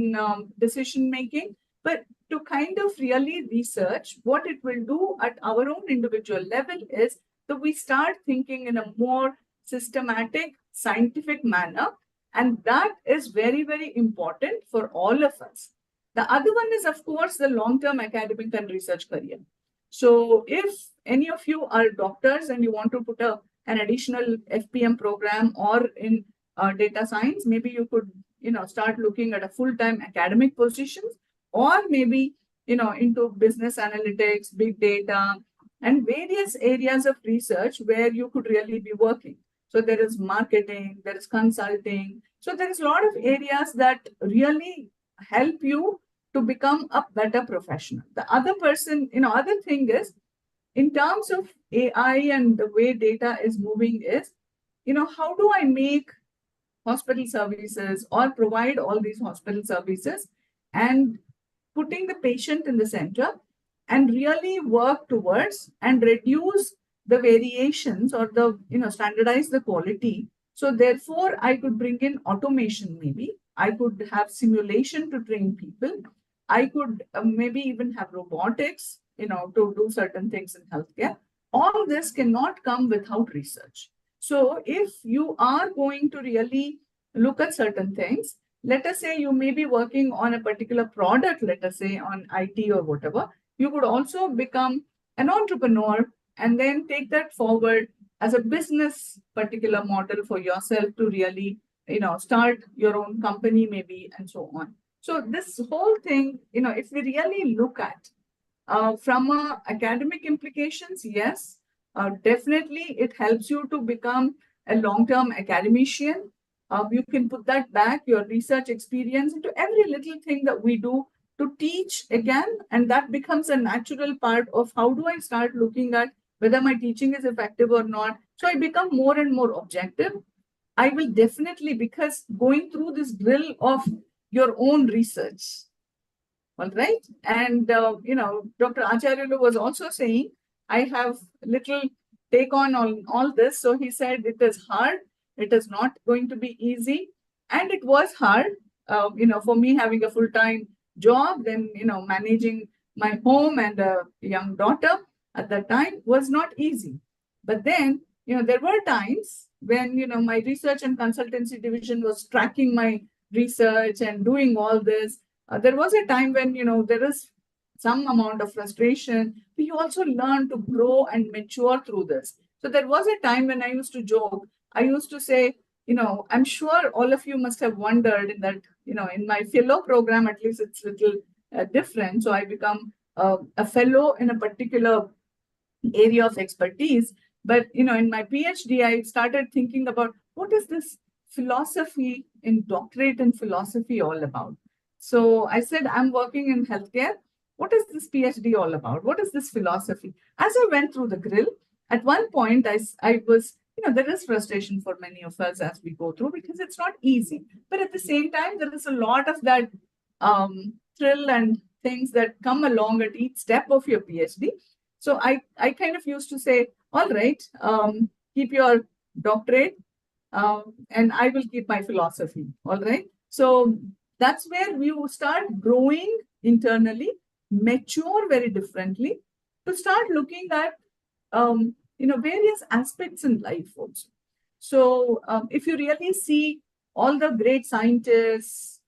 decision making, but to kind of really research what it will do at our own individual level is that we start thinking in a more systematic, scientific manner. And that is very, very important for all of us. The other one is, of course, the long-term academic and research career. So if any of you are doctors and you want to put an additional FPM program or in data science, maybe you could, start looking at a full-time academic positions, or maybe, into business analytics, big data, and various areas of research where you could really be working. So there is marketing, there is consulting. So there is a lot of areas that really help you to become a better professional. The other other thing is, in terms of AI and the way data is moving is, how do I make hospital services or provide all these hospital services and putting the patient in the center and really work towards and reduce the variations or the, standardize the quality. So therefore, I could bring in automation maybe. I could have simulation to train people. I could maybe even have robotics, to do certain things in healthcare. All this cannot come without research. So if you are going to really look at certain things, let us say you may be working on a particular product, let us say on IT or whatever, you could also become an entrepreneur and then take that forward as a business particular model for yourself to really, start your own company maybe and so on. So this whole thing, if we really look at from academic implications, yes, definitely it helps you to become a long-term academician. You can put that back, your research experience, into every little thing that we do to teach again, and that becomes a natural part of how do I start looking at whether my teaching is effective or not. So I become more and more objective. I will definitely, because going through this drill of your own research, all right? And, Dr. Acharyulu was also saying, I have little take on all this. So he said it is hard. It is not going to be easy. And it was hard, for me having a full-time job, then, managing my home and a young daughter at that time was not easy. But then, there were times when, my research and consultancy division was tracking my research and doing all this. There was a time when, there is some amount of frustration. We also learn to grow and mature through this. So there was a time when I used to joke. I used to say, I'm sure all of you must have wondered in that, in my fellow program, at least it's a little different. So I become a fellow in a particular area of expertise. But, in my PhD, I started thinking about what is this philosophy in doctorate in philosophy all about? So I said, I'm working in healthcare. What is this PhD all about? What is this philosophy? As I went through the grill, at one point, I was, there is frustration for many of us as we go through because it's not easy. But at the same time, there is a lot of that thrill and things that come along at each step of your PhD. So I kind of used to say, all right, keep your doctorate and I will keep my philosophy. All right. So that's where we will start growing internally, mature very differently, to start looking at various aspects in life also. So if you really see all the great scientists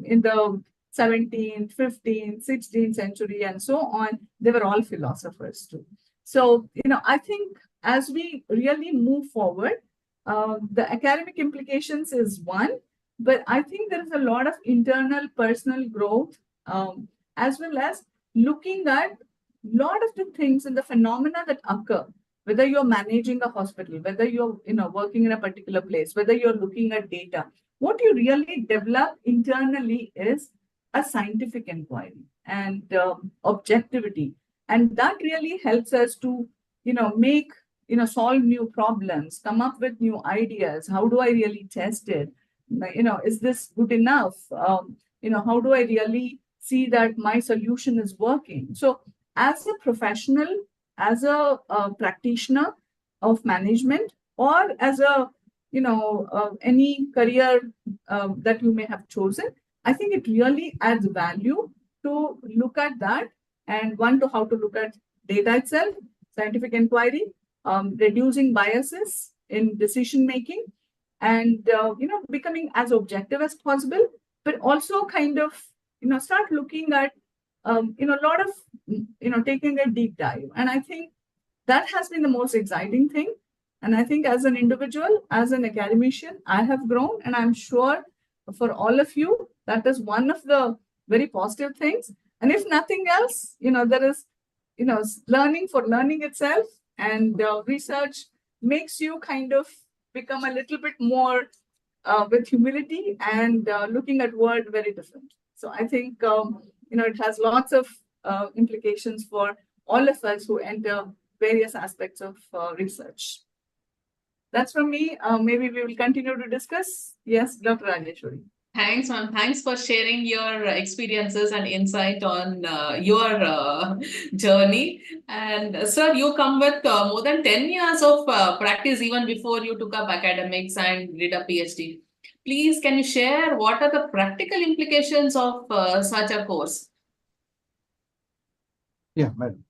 in the 17th, 15th, 16th century and so on, they were all philosophers too. So, I think as we really move forward, the academic implications is one, but I think there is a lot of internal personal growth, as well as looking at a lot of the things and the phenomena that occur, whether you're managing a hospital, whether you're working in a particular place, whether you're looking at data. What you really develop internally is a scientific inquiry and objectivity. And that really helps us to, make solve new problems, come up with new ideas. How do I really test it? Is this good enough? How do I really see that my solution is working? So as a professional, as a practitioner of management, or as a, any career that you may have chosen, I think it really adds value to look at that, and one, to how to look at data itself, scientific inquiry, reducing biases in decision making, and becoming as objective as possible, but also kind of start looking at a lot of taking a deep dive. And I think that has been the most exciting thing. And I think as an individual, as an academician, I have grown, and I'm sure for all of you, that is one of the very positive things. And if nothing else, there is, learning for learning itself, and research makes you kind of become a little bit more with humility, and looking at world very different. So I think, it has lots of implications for all of us who enter various aspects of research. That's from me. Maybe we will continue to discuss. Yes, Dr. Rajeshwari. Thanks, ma'am. Thanks for sharing your experiences and insight on your journey. And sir, you come with more than 10 years of practice even before you took up academics and did a PhD. Please, can you share what are the practical implications of such a course? Yeah, madam.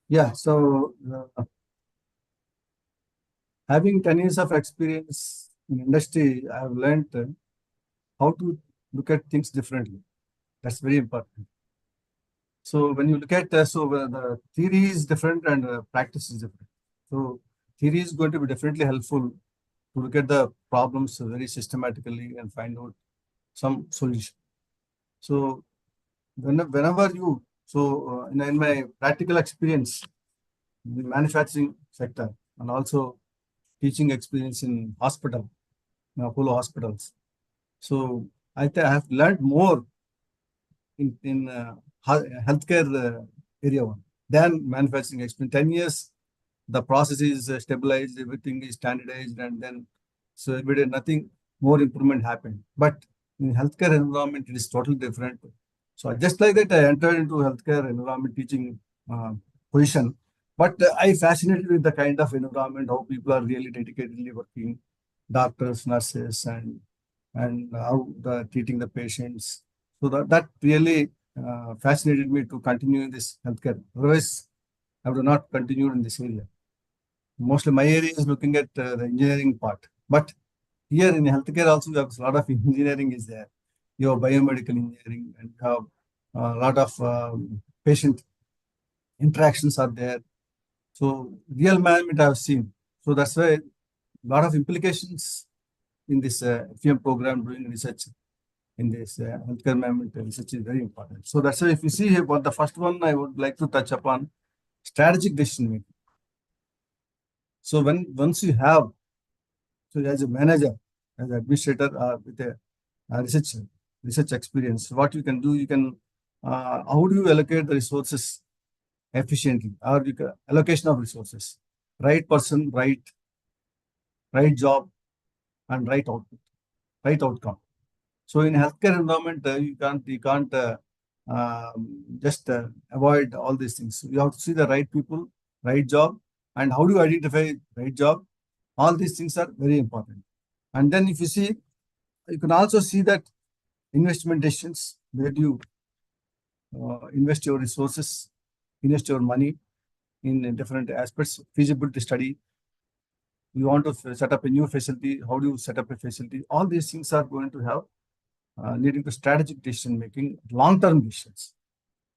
Yeah, so having 10 years of experience in industry, I have learned how to look at things differently. That's very important. So when you look at the theory is different and practice is different. So theory is going to be definitely helpful to look at the problems very systematically and find out some solution. So whenever you, in my practical experience in the manufacturing sector, and also teaching experience in hospital, Apollo hospitals. So I have learned more in healthcare area one than manufacturing experience. 10 years, the process is stabilized, everything is standardized, and then so every day nothing more improvement happened. But in healthcare environment, it is totally different. So just like that, I entered into healthcare environment teaching position. But I fascinated with the kind of environment, how people are really dedicatedly working, doctors, nurses, and how treating the patients. So that really fascinated me to continue in this healthcare. Otherwise, I would not continue in this area. Mostly my area is looking at the engineering part. But here in healthcare also, you have a lot of engineering is there. You have biomedical engineering, and you have a lot of patient interactions are there. So real management I have seen. So that's why a lot of implications in this FM program doing research in this healthcare management research is very important. So that's why if you see here, the first one I would like to touch upon strategic decision making. So once you have, so as a manager, as an administrator, with a research experience, what you can do, you can how do you allocate the resources efficiently, or allocation of resources, right person, right job, and right output, right outcome. So in healthcare environment, you can't just avoid all these things. You have to see the right people, right job, and how do you identify right job. All these things are very important. And then if you see, you can also see that investment decisions, where do you invest your resources, invest your money in different aspects, feasibility study. You want to set up a new facility, how do you set up a facility? All these things are going to have leading to strategic decision making, long-term decisions.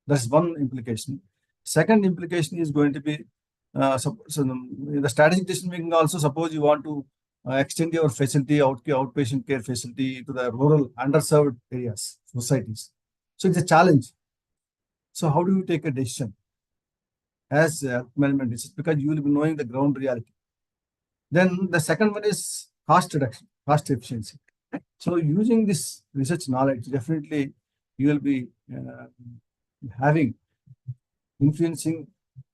That's one implication. Second implication is going to be, the strategic decision making also, suppose you want to extend your facility, outpatient care facility to the rural underserved areas, societies. So it's a challenge. So how do you take a decision as management decision? Because you will be knowing the ground reality. Then the second one is cost reduction, cost efficiency. So using this research knowledge, definitely you will be having influencing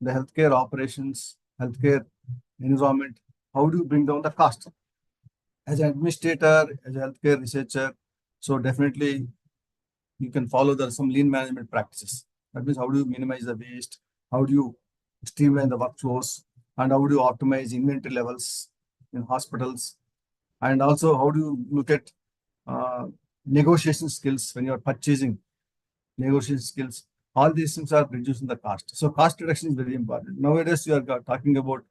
the healthcare operations, healthcare environment, how do you bring down the cost? As an administrator, as a healthcare researcher, so definitely you can follow some lean management practices. That means how do you minimize the waste? How do you streamline the workflows? And how do you optimize inventory levels in hospitals? And also, how do you look at negotiation skills when you're purchasing, negotiation skills? All these things are reducing the cost. So cost reduction is very important. Nowadays, we are talking about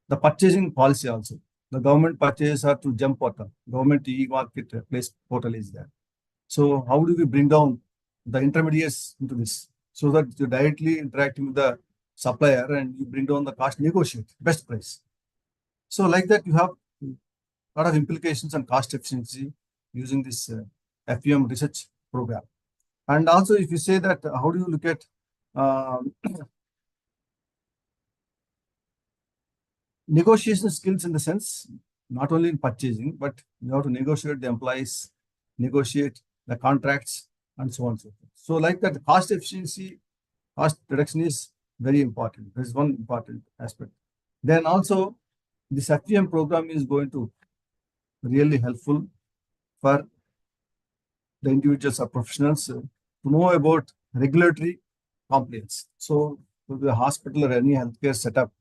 the purchasing policy also. The government purchases are through GEM portal. Government e-marketplace portal is there. So how do we bring down the intermediaries into this so that you're directly interacting with the supplier and you bring down the cost, negotiate best price. So like that, you have a lot of implications on cost efficiency using this FEM research program. And also, if you say that, how do you look at negotiation skills in the sense, not only in purchasing, but you have to negotiate the employees, negotiate the contracts, and so on and so forth. So like that, the cost efficiency, cost reduction is very important. This is one important aspect. Then also, this FEM program is going to really helpful for the individuals or professionals to know about regulatory compliance. So, to the hospital or any healthcare setup,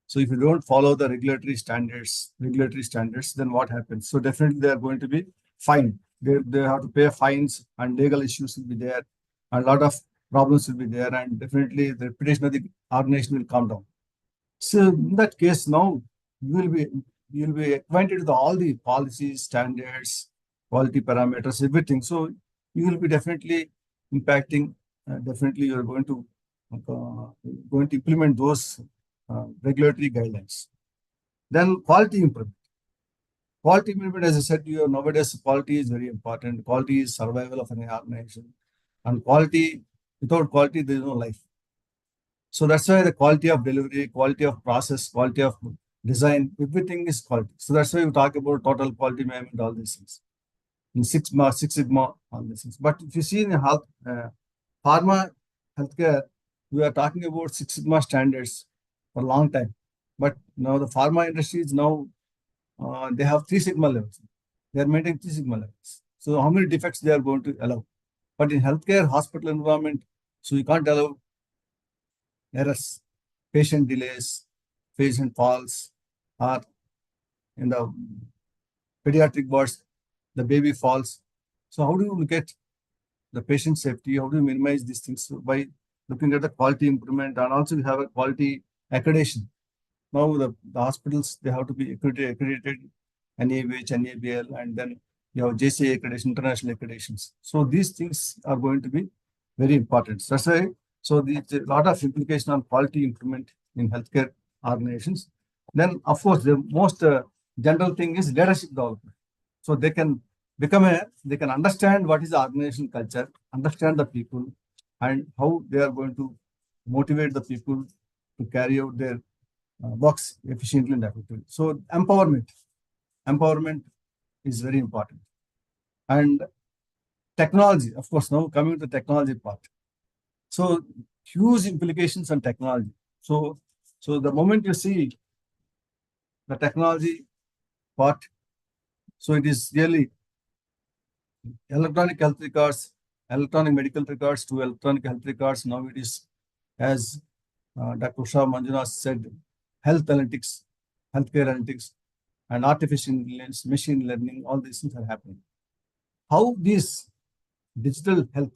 so if you don't follow the regulatory standards, then what happens? So definitely they are going to be fined. They have to pay fines and legal issues will be there. And a lot of problems will be there. And definitely the reputation of the organization will come down. So in that case, now you will be acquainted with all the policies, standards, quality parameters, everything. So you will be definitely impacting, definitely you're going to implement those regulatory guidelines. Then quality improvement. Quality improvement, as I said, nowadays quality is very important. Quality is survival of an organization. And quality, without quality, there is no life. So that's why the quality of delivery, quality of process, quality of design, everything is quality. So that's why we talk about total quality management, all these things. In Six Sigma, all these things. But if you see in health, pharma, healthcare, we are talking about Six Sigma standards for a long time. But now the pharma industry is now, they have 3 Sigma levels. They are maintaining 3 Sigma levels. So how many defects they are going to allow? But in healthcare, hospital environment, so you can't allow errors, patient delays, patient falls, or in the pediatric wards, the baby falls. So how do you look at the patient safety? How do you minimize these things? So by looking at the quality improvement, and also we have a quality accreditation. Now the hospitals, they have to be accredited, NABH, NABL, and then you have JCA accreditation, international accreditations. So these things are going to be very important. So that's why, so there's a lot of implication on quality improvement in healthcare organizations. Then, of course, the most general thing is leadership development. So they can they can understand what is the organization culture, understand the people, and how they are going to motivate the people to carry out their works efficiently and effectively. So empowerment is very important. And technology, of course, now coming to the technology part. So huge implications on technology. So the moment you see the technology part, so it is really electronic health records, electronic medical records to electronic health records. Now it is, as Dr. Usha Manjunath said, health analytics, healthcare analytics, and artificial intelligence, machine learning, all these things are happening. How these digital health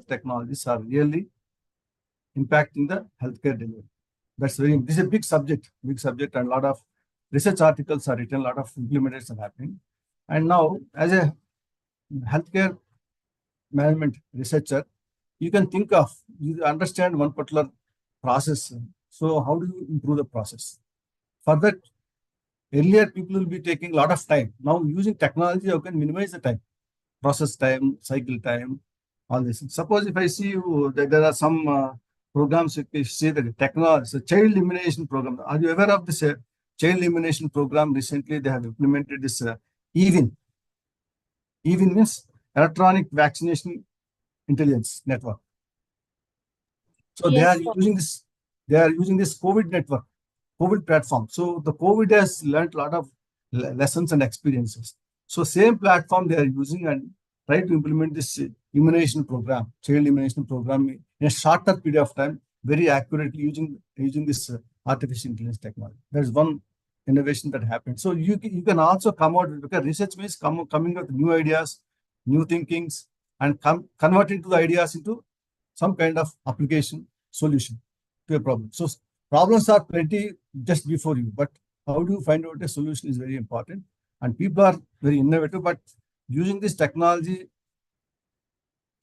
technologies are really impacting the healthcare delivery. This is a big subject, and a lot of research articles are written, a lot of implementations are happening. And now, as a healthcare management researcher, you can think of, you understand one particular process. So how do you improve the process? For that, earlier people will be taking a lot of time. Now using technology, you can minimize the time, process time, cycle time, all this. Suppose if I see you that there are some programs, you see that technology, so child immunization program. Are you aware of this child immunization program? Recently, they have implemented this EVIN. EVIN means Electronic Vaccination Intelligence Network. So Yes, they are sir. using this they are using this COVID network, COVID platform. So the COVID has learned a lot of lessons and experiences. So same platform they are using and try to implement this immunization program, child immunization program in a shorter period of time, very accurately using this artificial intelligence technology. That is one innovation that happened. So you can also come out, because research means coming up with new ideas, new thinkings, and converting to the ideas into some kind of application solution to a problem. So problems are plenty just before you, but how do you find out a solution is very important. And people are very innovative, but using this technology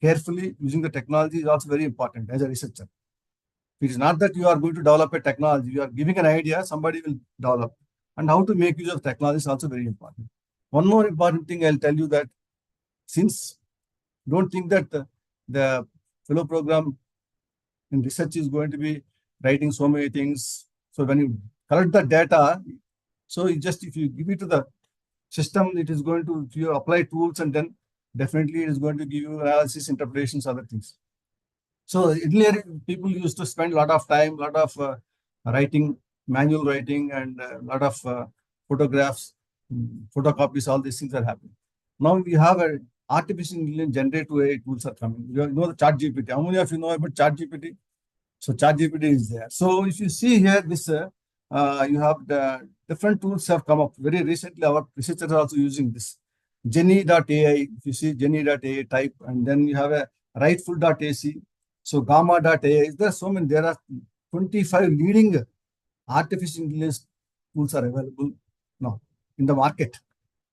carefully, using the technology is also very important as a researcher. It is not that you are going to develop a technology, you are giving an idea, somebody will develop. And how to make use of technology is also very important. One more important thing I'll tell you that, since don't think that the fellow program in research is going to be writing so many things. So when you collect the data, so if you give it to the system, it is going to, if you apply tools, and then definitely it is going to give you analysis, interpretations, other things. So earlier people used to spend a lot of time, a lot of writing, manual writing, and a lot of photographs, photocopies, all these things are happening. Now we have a artificial intelligence generative AI tools are coming. You know the ChatGPT. How many of you know about ChatGPT? So ChatGPT is there. So if you see here, this you have the different tools have come up. Very recently, our researchers are also using this. Jenny.ai, if you see Jenny.ai type, and then you have a rightful.ac. So Gamma.ai, there are so many, there are 25 leading artificial intelligence tools are available now in the market.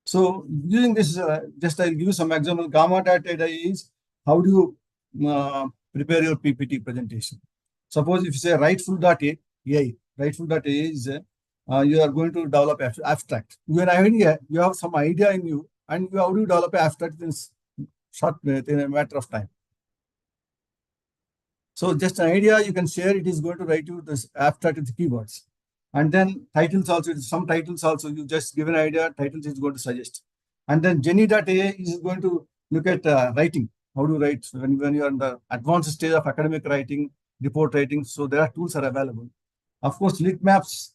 So using this, just I'll give you some example. Gamma.ai is how do you prepare your PPT presentation. Suppose if you say rightful.ai, rightful.ai is you are going to develop abstract. You have some idea in you, and how do you develop an abstract in a matter of time. So just an idea you can share, it is going to write you this abstract with keywords. And then titles also, some titles also, you just give an idea, titles is going to suggest. And then Jenny.ai is going to look at writing. How do you write when you are in the advanced stage of academic writing, report writing. So there are tools are available. Of course, lit maps,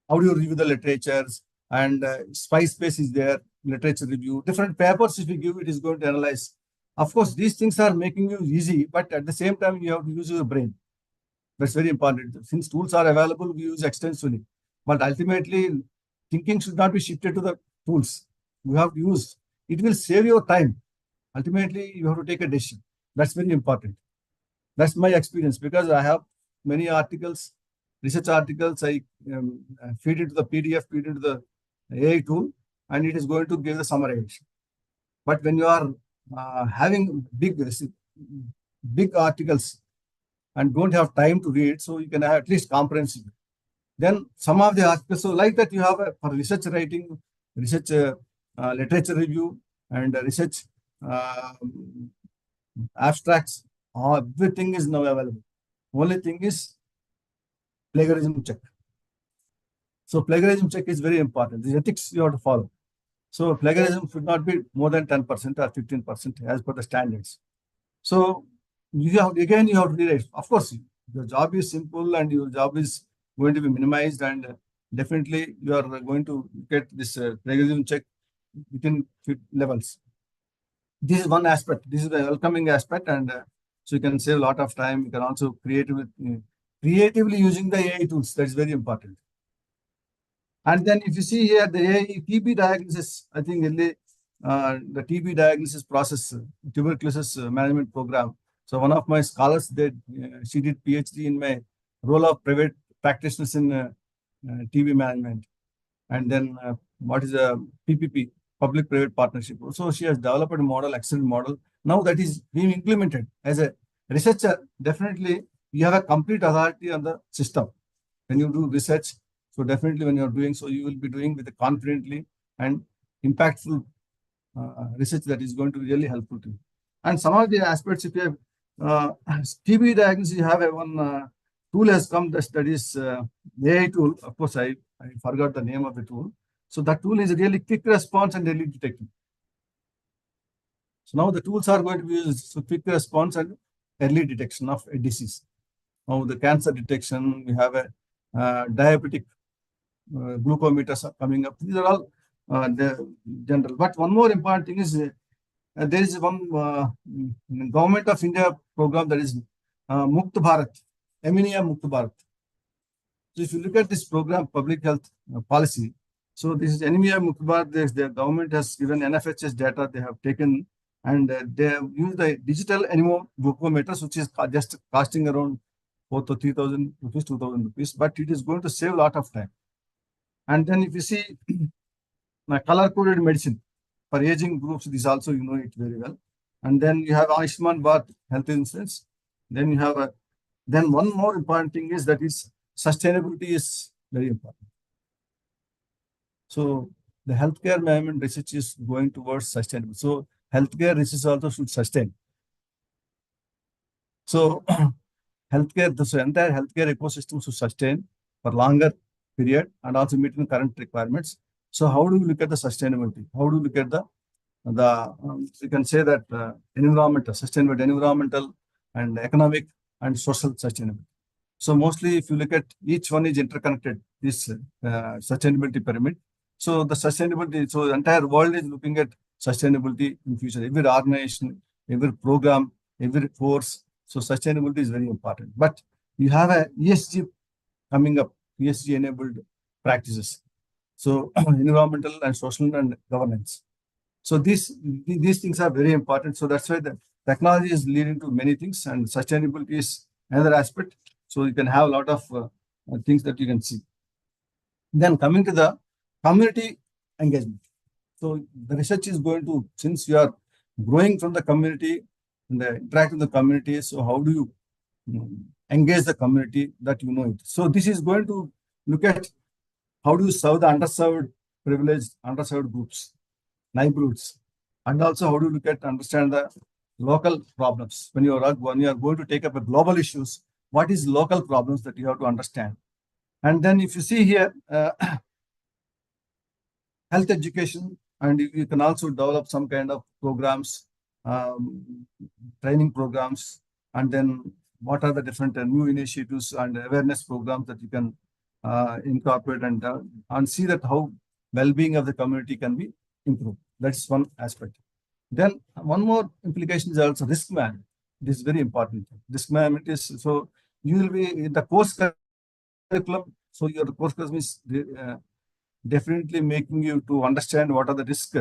how do you review the literatures, and spice space is there, literature review, different papers if you give, it is going to analyze. Of course, these things are making you easy, but at the same time, you have to use your brain. That's very important. Since tools are available, we use extensively. But ultimately, thinking should not be shifted to the tools. You have to use, it will save your time. Ultimately, you have to take a decision. That's very important. That's my experience, because I have many articles, research articles, I feed into the PDF, feed into the AI tool, and it is going to give the summarization. But when you are having big articles and don't have time to read, so you can have at least comprehensive. Then some of the articles, so like that you have for research writing, research literature review, and research abstracts, everything is now available. Only thing is plagiarism check. So plagiarism check is very important. The ethics you have to follow. So plagiarism should not be more than 10% or 15% as per the standards. So you have to rewrite. Of course, your job is simple and your job is going to be minimized, and definitely you are going to get this plagiarism check within levels. This is one aspect. This is the welcoming aspect, and so you can save a lot of time. You can also creatively using the AI tools. That is very important. And then if you see here, the AI TB diagnosis, I think the TB diagnosis process, tuberculosis management program. So one of my scholars, she did PhD in my role of private practitioners in TB management. And then what is a PPP, public-private partnership. So she has developed a model, excellent model. Now that is being implemented. As a researcher, definitely you have a complete authority on the system. When you do research, so definitely when you're doing so, you will be doing with a confidently and impactful research that is going to be really helpful to you. And some of the aspects, if you have TB diagnosis, you have one tool has come, that is AI tool. Of course, I forgot the name of the tool. So that tool is really quick response and early detection. So now the tools are going to be used, so quick response and early detection of a disease. Now the cancer detection, we have a diabetic glucometers are coming up. These are all the general. But one more important thing is there is one Government of India program, that is Mukt Bharat, Eminia Mukt Bharat. So if you look at this program, public health policy, so this is Anemia Mukt Bharat. The government has given NFHS data they have taken, and they have used the digital anemia glucometers, which is just costing around 4,000 to 3,000 rupees, 2,000 rupees, but it is going to save a lot of time. And then if you see color-coded medicine for aging groups, this also you know it very well. And then you have IIHMR Bharat health insurance. Then you have then one more important thing is that is sustainability is very important. So the healthcare management research is going towards sustainable. So healthcare research also should sustain. So healthcare, this entire healthcare ecosystem should sustain for longer period and also meeting current requirements. So how do we look at the sustainability? How do we look at the you can say that environmental, sustainable environmental and economic and social sustainability. So mostly if you look at each one is interconnected, this sustainability pyramid. So the sustainability, so the entire world is looking at sustainability in future. Every organization, every program, every course. So sustainability is very important. But you have a ESG coming up, ESG enabled practices. So environmental and social and governance. So these things are very important. So that's why the technology is leading to many things, and sustainability is another aspect. So you can have a lot of things that you can see. Then coming to the community engagement. So the research is going to, since you are growing from the community and interact with the community, so how do you engage the community that you know it? So this is going to look at how do you serve the underserved, privileged, underserved groups, neighborhoods, and also how do you look at understand the local problems when you are going to take up a global issues. What is local problems that you have to understand? And then if you see here, health education, and you can also develop some kind of programs, training programs, and then what are the different new initiatives and awareness programs that you can incorporate and see that how well-being of the community can be improved. That's one aspect. Then one more implication is also risk management. This is very important. Risk management is, so you will be in the course curriculum. So your course curriculum is definitely making you to understand what are the risk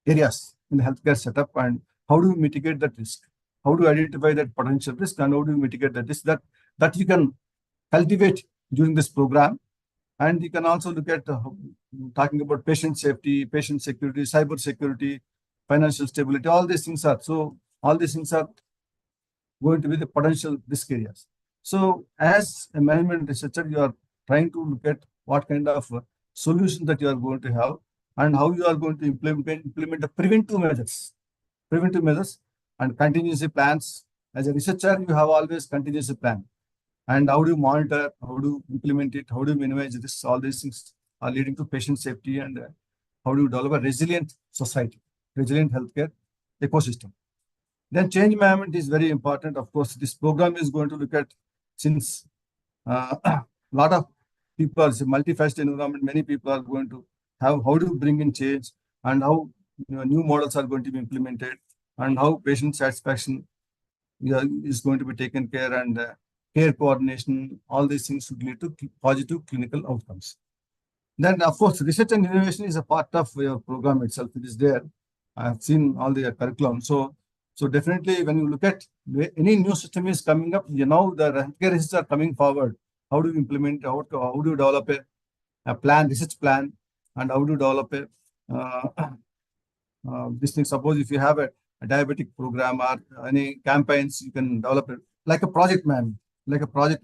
areas in the healthcare setup and how do you mitigate that risk? How do you identify that potential risk and how do you mitigate that risk that you can cultivate during this program? And you can also look at talking about patient safety, patient security, cyber security, financial stability. All these things are going to be the potential risk areas. So as a management researcher, you are trying to look at what kind of solution that you are going to have and how you are going to implement the preventive measures and contingency plans. As a researcher, you have always contingency plan. And how do you monitor, how do you implement it, how do you minimize this? All these things are leading to patient safety and how do you develop a resilient society, resilient healthcare ecosystem. Then change management is very important. Of course, this program is going to look at, since a lot of people, it's a multifaceted environment, many people are going to have, how do you bring in change and how new models are going to be implemented and how patient satisfaction is going to be taken care and care coordination, all these things should lead to positive clinical outcomes. Then, of course, research and innovation is a part of your program itself. It is there. I have seen all the curriculum. So definitely, when you look at any new system is coming up, the healthcare research are coming forward. How do you implement? How do you develop a plan, research plan, and how do you develop this thing? Suppose if you have a diabetic program or any campaigns, you can develop it like a project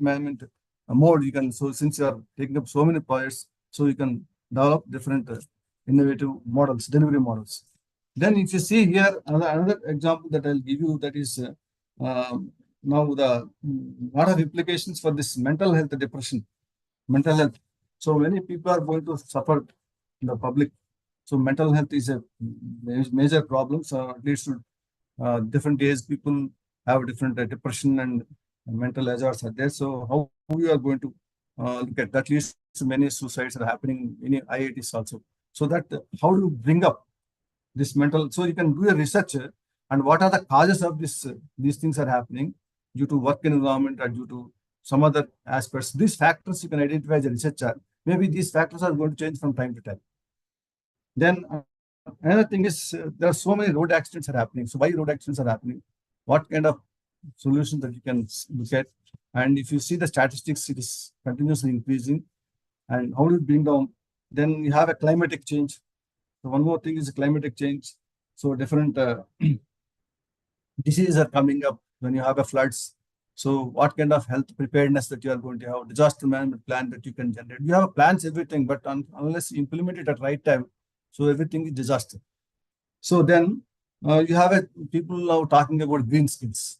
management mode. You can, so since you are taking up so many projects, so you can develop different innovative models, delivery models. Then if you see here, another example that I'll give you, that is now the lot of implications for this mental health, depression, mental health. So many people are going to suffer in the public. So mental health is a major problem. So at least different age people have different depression and mental hazards are there. So how you are going to look at that? Least many suicides are happening in IITs also. So that how do you bring up this mental? So you can do a research and what are the causes of this? These things are happening due to work environment or due to some other aspects. These factors you can identify as a researcher. Maybe these factors are going to change from time to time. Then another thing is there are so many road accidents are happening. So why road accidents are happening? What kind of solutions that you can look at? And if you see the statistics, it is continuously increasing. And how do you bring down? Then you have a climatic change. So one more thing is climatic change. So different diseases are coming up when you have a floods. So what kind of health preparedness that you are going to have, disaster management plan that you can generate. You have plans, everything, but unless you implement it at right time, so everything is disaster. So then you have people now talking about green skills,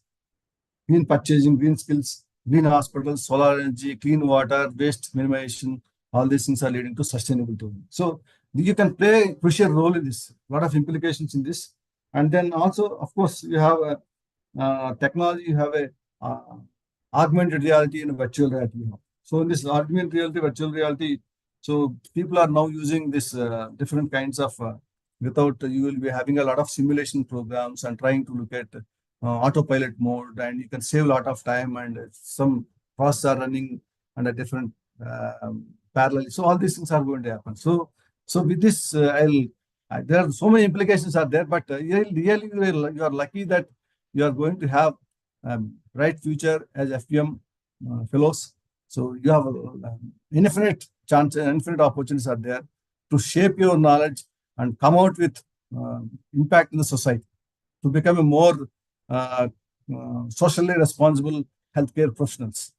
green purchasing, green skills, green hospitals, solar energy, clean water, waste minimization. All these things are leading to sustainability. So you can play a crucial role in this. A lot of implications in this. And then also, of course, you have a technology. You have a augmented reality and virtual reality. So in this augmented reality, virtual reality, so people are now using this different kinds of without you will be having a lot of simulation programs and trying to look at autopilot mode, and you can save a lot of time, and some processes are running under different parallel. So all these things are going to happen. So with this, there are so many implications are there, but really you are lucky that you are going to have bright future as FPM fellows. So you have infinite chance and infinite opportunities are there to shape your knowledge and come out with impact in the society to become a more socially responsible healthcare professionals.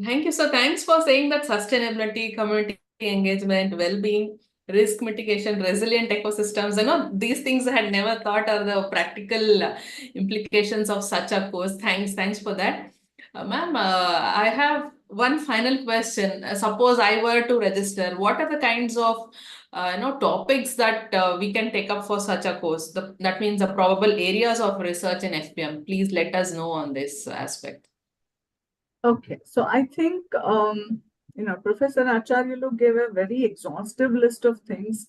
Thank you. So thanks for saying that sustainability, community engagement, well-being, risk mitigation, resilient ecosystems, these things I had never thought are the practical implications of such a course. Thanks for that. Ma'am, I have one final question. Suppose I were to register, what are the kinds of topics that we can take up for such a course? That means the probable areas of research in FPM. Please let us know on this aspect. Okay, so I think Professor Acharyulu gave a very exhaustive list of things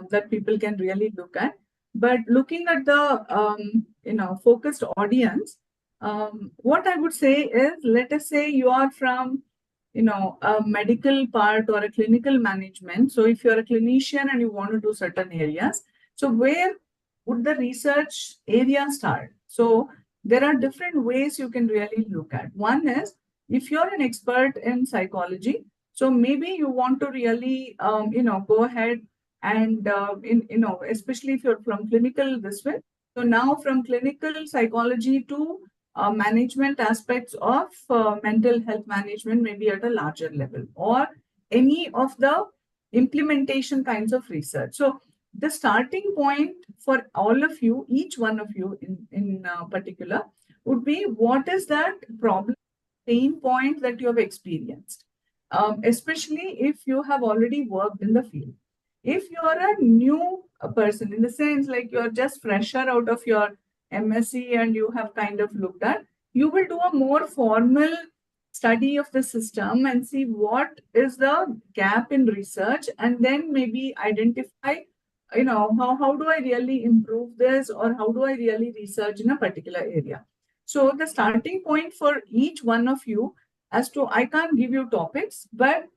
that people can really look at. But looking at the focused audience, what I would say is, let us say you are from a medical part or a clinical management. So if you're a clinician and you want to do certain areas, so where would the research area start? So there are different ways you can really look at. One is, if you're an expert in psychology, so maybe you want to really, go ahead and, especially if you're from clinical this way. So now from clinical psychology to management aspects of mental health management, maybe at a larger level, or any of the implementation kinds of research. So the starting point for all of you, each one of you in particular, would be what is that problem, pain point that you have experienced, especially if you have already worked in the field. If you are a new person, in the sense like you're just fresher out of your MSc and you have kind of looked at, you will do a more formal study of the system and see what is the gap in research, and then maybe identify how do I really improve this, or how do I really research in a particular area. So the starting point for each one of you, as to, I can't give you topics, but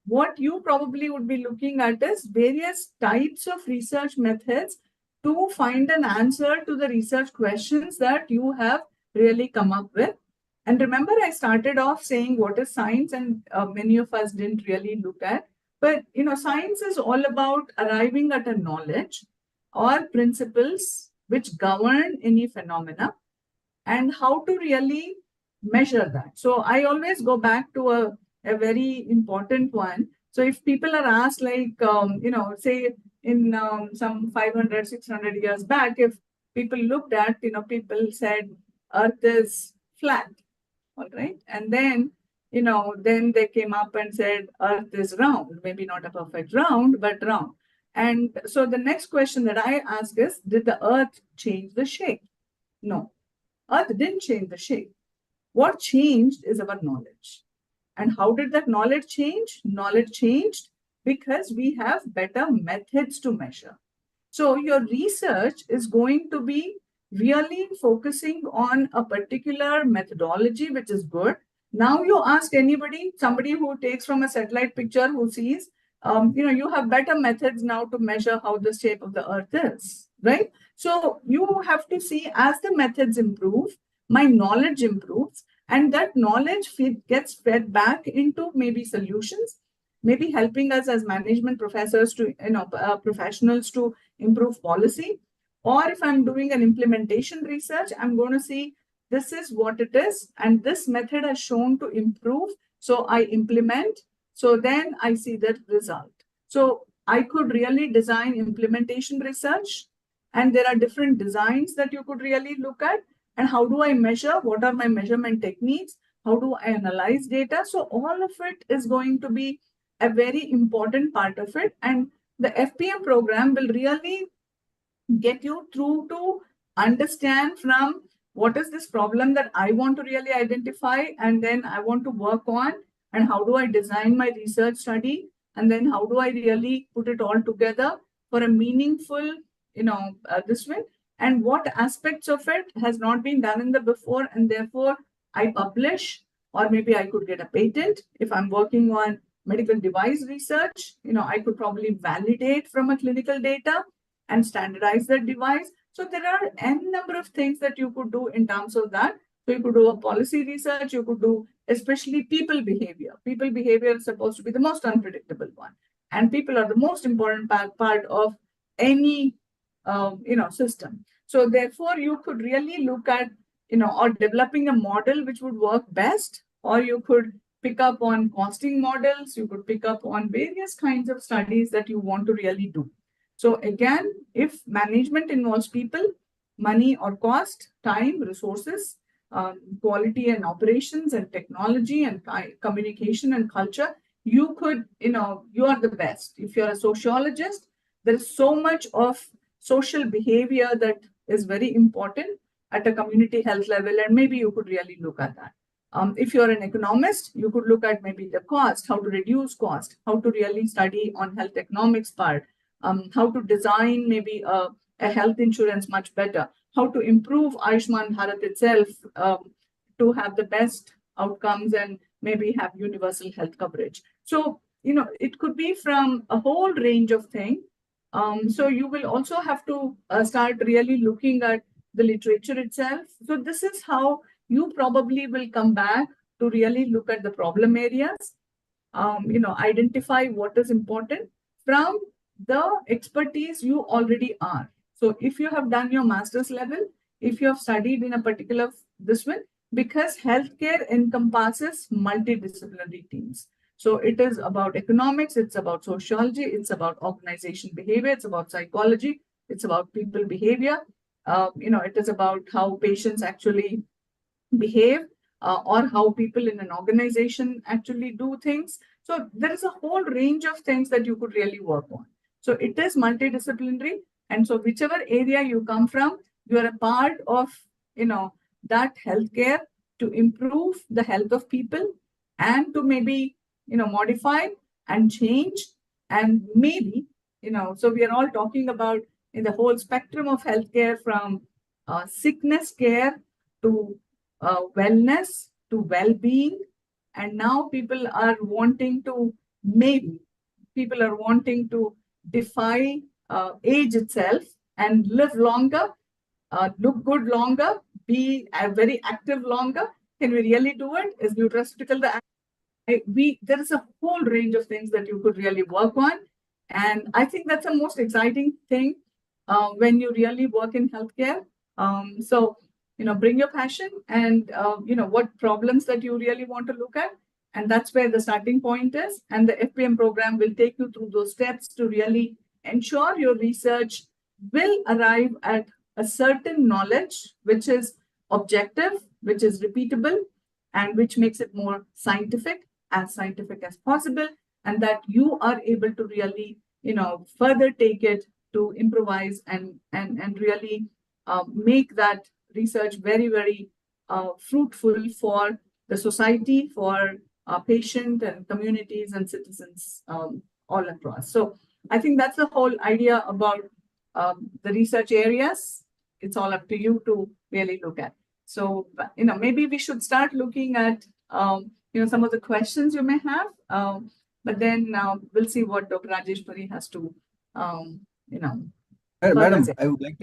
what you probably would be looking at is various types of research methods to find an answer to the research questions that you have really come up with. And remember, I started off saying what is science, and many of us didn't really look at. But science is all about arriving at a knowledge or principles which govern any phenomena, and how to really measure that. So I always go back to a very important one. So if people are asked, like, say in some 500, 600 years back, if people looked at, people said Earth is flat, all right? And then, then they came up and said Earth is round, maybe not a perfect round, but round. And so the next question that I ask is, did the Earth change the shape? No. Earth didn't change the shape. What changed is our knowledge. And how did that knowledge change? Knowledge changed because we have better methods to measure. So your research is going to be really focusing on a particular methodology, which is good. Now you ask anybody, somebody who takes from a satellite picture, who sees, you have better methods now to measure how the shape of the earth is, right? So you have to see, as the methods improve, my knowledge improves, and that knowledge gets fed back into maybe solutions, maybe helping us as management professors to, professionals to improve policy. Or if I'm doing an implementation research, I'm going to see this is what it is, and this method has shown to improve. So I implement, so then I see that result. So I could really design implementation research, and there are different designs that you could really look at. And how do I measure? What are my measurement techniques? How do I analyze data? So all of it is going to be a very important part of it. And the FPM program will really get you through to understand from what is this problem that I want to really identify, and then I want to work on, and how do I design my research study, and then how do I really put it all together for a meaningful, this way, and what aspects of it has not been done in the before, and therefore I publish, or maybe I could get a patent. If I'm working on medical device research, I could probably validate from a clinical data and standardize that device. So there are n number of things that you could do in terms of that. So you could do a policy research, you could do especially people behavior. People behavior is supposed to be the most unpredictable one. And people are the most important part of any system. So therefore, you could really look at, or developing a model which would work best, or you could pick up on costing models, you could pick up on various kinds of studies that you want to really do. So again, if management involves people, money or cost, time, resources, quality and operations and technology and communication and culture, you could, you are the best. If you're a sociologist, there is so much of social behavior that is very important at a community health level, and maybe you could really look at that. If you're an economist, you could look at maybe the cost, how to reduce cost, how to really study on health economics part, how to design maybe a health insurance much better, how to improve Ayushman Bharat itself to have the best outcomes and maybe have universal health coverage. So, it could be from a whole range of things. So you will also have to start really looking at the literature itself. So this is how you probably will come back to really look at the problem areas, identify what is important from the expertise you already are. So if you have done your master's level, if you have studied in a particular this one, because healthcare encompasses multidisciplinary teams. So it is about economics, it's about sociology, it's about organization behavior, it's about psychology, it's about people behavior. It is about how patients actually behave, or how people in an organization actually do things. So there is a whole range of things that you could really work on. So it is multidisciplinary. And so whichever area you come from, you are a part of, that healthcare to improve the health of people and to maybe, modify and change. And maybe, so we are all talking about in the whole spectrum of healthcare, from sickness care to wellness to well-being. And now people are wanting to defy age itself and live longer, look good longer, be very active longer. Can we really do it? Is nutraceutical there is a whole range of things that you could really work on. And I think that's the most exciting thing when you really work in healthcare. So, bring your passion and, what problems that you really want to look at. And that's where the starting point is. And the FPM program will take you through those steps to really ensure your research will arrive at a certain knowledge, which is objective, which is repeatable, and which makes it more scientific as possible, and that you are able to really, further take it to improvise and really make that research very, very fruitful for the society, for patient and communities and citizens all across. So I think that's the whole idea about the research areas. It's all up to you to really look at. So, maybe we should start looking at, some of the questions you may have, but then we'll see what Dr. Rajeshwari has to, Madam, say. I would like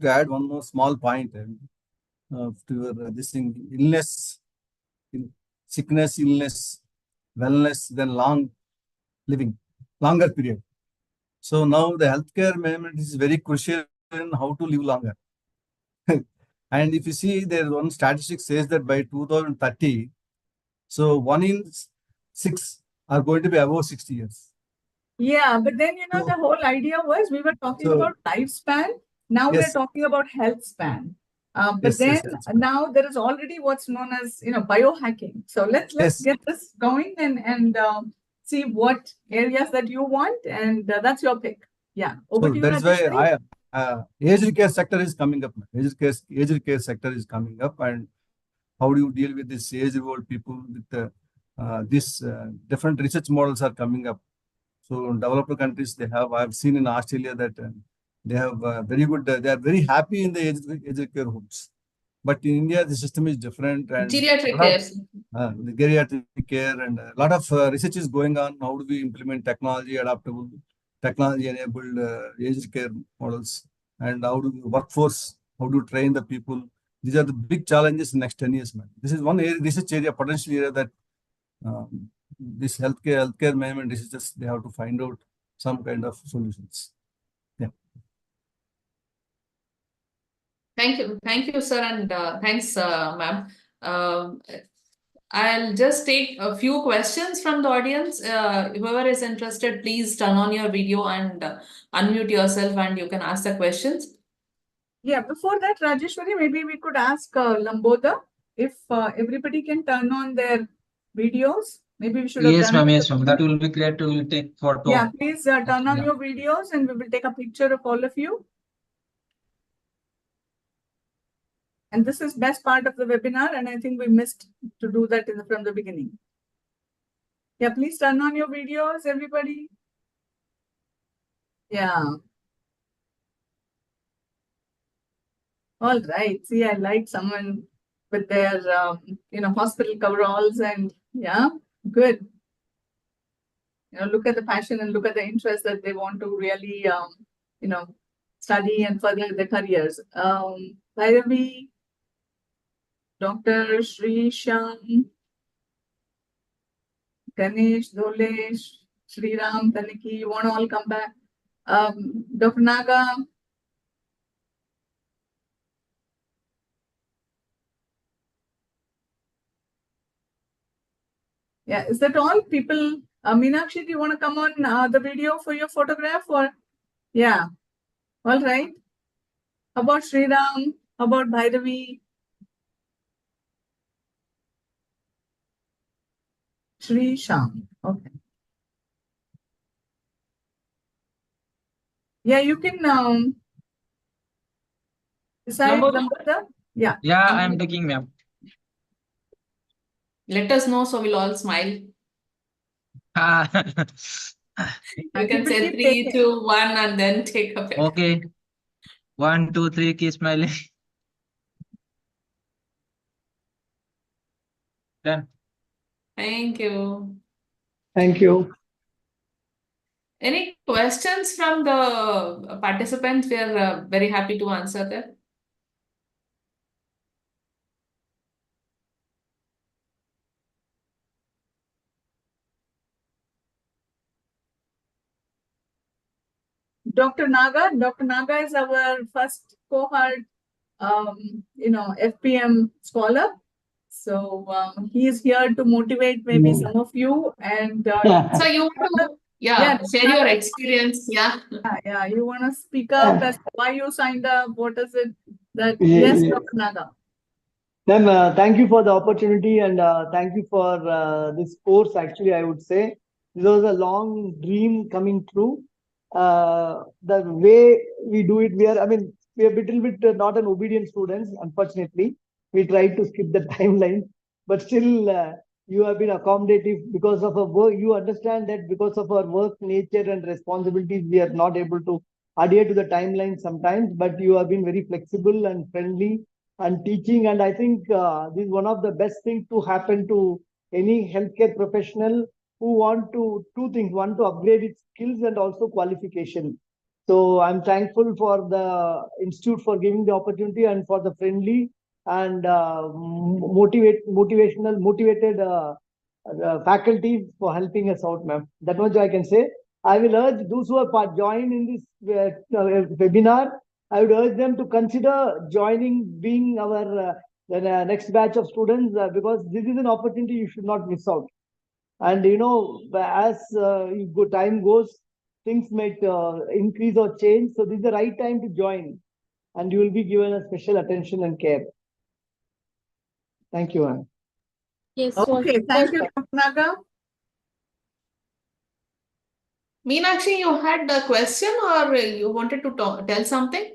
to add one more small point to your this thing, sickness, illness, wellness, then longer period. So now the healthcare management is very crucial in how to live longer. And if you see, there one statistic says that by 2030, so 1 in 6 are going to be above 60 years. Yeah, but then, the whole idea was we were talking about lifespan. Now we're talking about health span. But then now there is already what's known as, biohacking. So let's get this going and see what areas that you want, and that's your pick. Yeah. Over to you, that's why Rajeshwari. aged care sector is coming up. Aged care sector is coming up, and how do you deal with this aged old people with this different research models are coming up. So in developed countries, I've seen in Australia that they have very good, they are very happy in the aged care homes. But in India, the system is different. And Geriatric care. The geriatric care and a lot of research is going on. How do we implement technology-enabled aged care models? And how do we workforce, how do you train the people? These are the big challenges in the next 10 years, man. This is one research area, potential area that this healthcare management researchers, they have to find out some kind of solutions. Yeah. Thank you, sir, and thanks, ma'am. I'll just take a few questions from the audience. Whoever is interested, please turn on your video and unmute yourself, and you can ask the questions. Yeah, before that, Rajeshwari, maybe we could ask Lambodha if everybody can turn on their videos. Maybe we should have Yes, done ma'am. Yes, ma'am. That will be great. We will take photo. Yeah, please turn on your videos and we will take a picture of all of you. And this is best part of the webinar, and I think we missed to do that from the beginning. Yeah, please turn on your videos, everybody. Yeah. All right. See, I like someone with their, hospital coveralls, and yeah, good. Look at the passion and look at the interest that they want to really, study and further their careers. Bhairavi, Dr. Sri Shyam, Ganesh, Dolesh, Sri Ram, Taniki, you want to all come back? Dr. Naga. Yeah, is that all? People, Meenakshi, do you want to come on the video for your photograph? Or yeah, all right. How about Sri Ram? How about Bhairavi? Sri Sham. Okay. Yeah, you can decide. Yeah. Yeah, I'm taking, ma'am. Let us know so we'll all smile. You can say 3, 2, 1, and then take a picture. Okay. 1, 2, 3, keep smiling. Done. Thank you. Thank you. Any questions from the participants? We are very happy to answer them. Dr. Naga is our first cohort, FPM scholar. So he is here to motivate maybe some of you. And so you want to share your experience. Yeah. You want to speak up as why you signed up? What is it that? Yes, Dr. Naga. Then thank you for the opportunity, and thank you for this course. Actually, I would say this was a long dream coming true. The way we do it, we are a little bit not an obedient students, unfortunately. We tried to skip the timeline, but still you have been accommodative because of our work. You understand that because of our work nature and responsibilities, we are not able to adhere to the timeline sometimes, but you have been very flexible and friendly and teaching. And I think this is one of the best things to happen to any healthcare professional who want to two things: one, to upgrade its skills and also qualification. So I'm thankful for the institute for giving the opportunity and for the friendly and motivated faculty for helping us out, ma'am. That much I can say. I will urge those who are joined in this webinar. I would urge them to consider joining, being our next batch of students, because this is an opportunity you should not miss out. And as time goes, things might increase or change. So this is the right time to join, and you will be given a special attention and care. Thank you, Anne. Yes, so Okay, thank you, Dr. Naga. Meenakshi, you had a question or you wanted to tell something?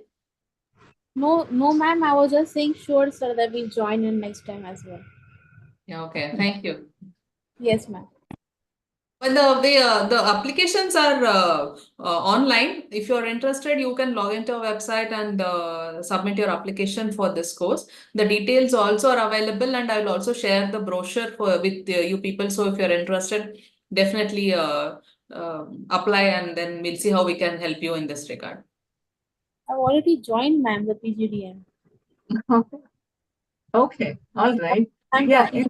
no, ma'am, I was just saying sure, sir, that we'll join in next time as well. Yeah, okay, thank you. Yes, ma'am. Well, the applications are online. If you're interested, you can log into our website and submit your application for this course. The details also are available, and I will also share the brochure with you people. So if you're interested, definitely apply, and then we'll see how we can help you in this regard. I've already joined, ma'am, the PGDM. Okay, all right. I'm Yeah. talking.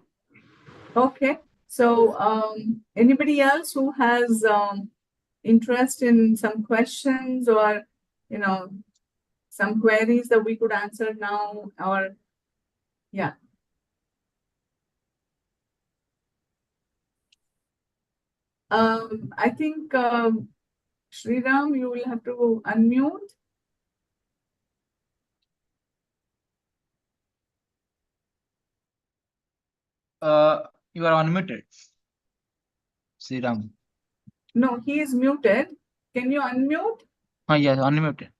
Okay. So anybody else who has interest in some questions or some queries that we could answer now, or yeah. I think Sriram, you will have to unmute. You are unmuted. Sriram. No, he is muted. Can you unmute? Yes, unmuted.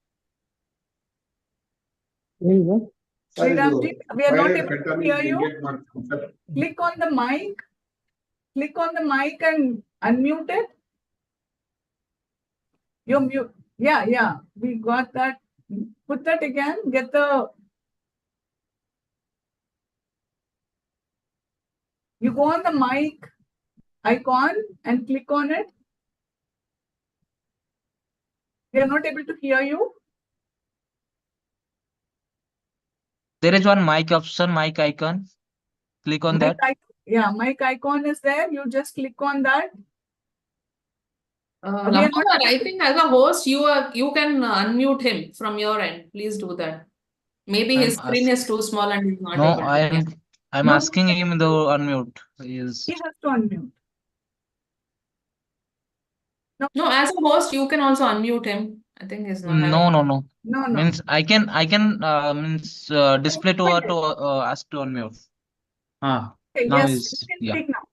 Sriramji, we are not able to hear you. Click on the mic. Click on the mic and unmute it. You're mute. Yeah. We got that. Put that again. Get the. You go on the mic icon and click on it. We are not able to hear you. There is one mic option, mic icon. Click on that. Yeah, mic icon is there. You just click on that. Lamodar, I think as a host, you can unmute him from your end. Please do that. Maybe his screen is too small and he's not No, able to. I'm No. asking him to unmute. He has to unmute. No, as a host, you can also unmute him. I think he's not having. No. Means I can display to ask to unmute. Okay, Now yes, is you can speak now.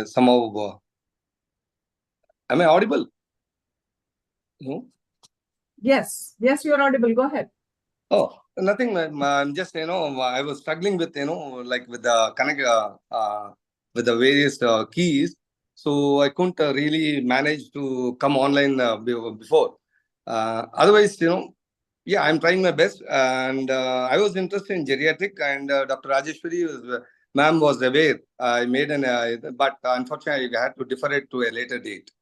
Somehow. Am I audible? No? Yes, you're audible. Go ahead. Oh, nothing, ma'am. I'm just, I was struggling with, like with the connect, with the various keys. So I couldn't really manage to come online before. Otherwise, yeah, I'm trying my best. And I was interested in geriatric, and Dr. Rajeshwari ma'am was aware. I made but unfortunately, I had to defer it to a later date.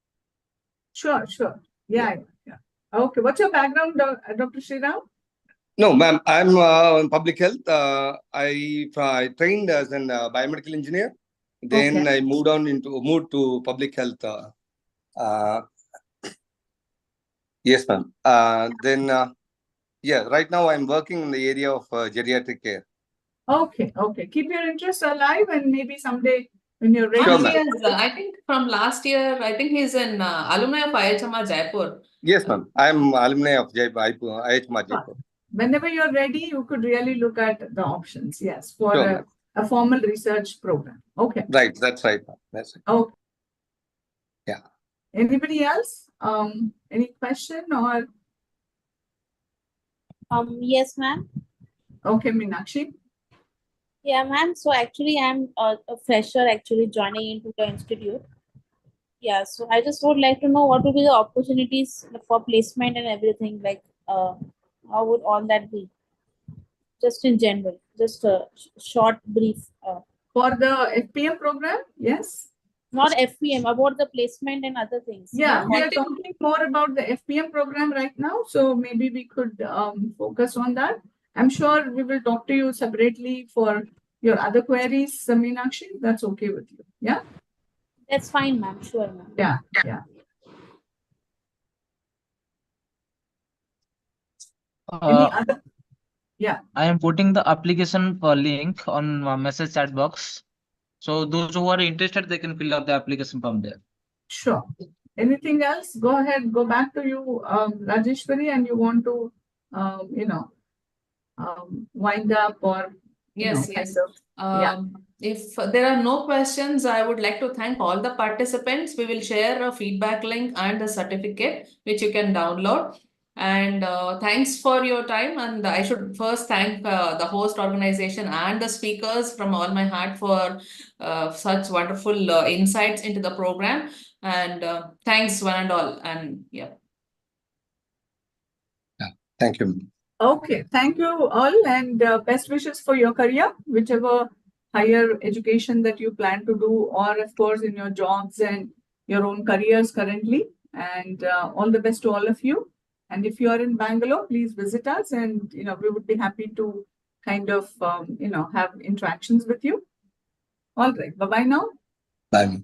Sure. Yeah. Okay. What's your background, Dr. Sriram? No, ma'am, I'm in public health. I trained as a biomedical engineer. Then I moved to public health. Yes, ma'am. Right now I'm working in the area of geriatric care. Okay. Keep your interest alive, and maybe someday when you're ready. Sure, I think from last year, I think he's an alumni of IIHMR Jaipur. Yes, ma'am. I'm alumni of IIHMR Jaipur. Whenever you're ready, you could really look at the options. Yes, for Sure, a formal research program. Okay. Right. That's right, ma'am. That's right. Okay. Yeah. Anybody else? Any question or Yes, ma'am. okay, Meenakshi? Yeah, ma'am. So actually, I'm a fresher actually joining into the institute. Yeah, so I just would like to know what would be the opportunities for placement and everything. Like, how would all that be? Just in general, just a short brief. For the FPM program, yes? Not FPM, about the placement and other things. Yeah, we are talking more about the FPM program right now, so maybe we could focus on that. I'm sure we will talk to you separately for your other queries, Meenakshi. That's okay with you. Yeah? That's fine, ma'am. Sure, ma'am. Yeah, yeah. Any other? Yeah. I am putting the application link on my message chat box. So those who are interested, they can fill out the application from there. Sure. Anything else? Go ahead. Go back to you, Rajeshwari, and you want to, wind up or Yes, yes. yeah. If there are no questions, I would like to thank all the participants. We will share a feedback link and a certificate which you can download. And thanks for your time. And I should first thank the host organization and the speakers from all my heart for such wonderful insights into the program. And thanks one and all. And yeah. Thank you. Okay, thank you all, and best wishes for your career, whichever higher education that you plan to do, or of course in your jobs and your own careers currently. And all the best to all of you. And if you are in Bangalore, please visit us, and we would be happy to kind of have interactions with you. All right, bye bye now. Bye.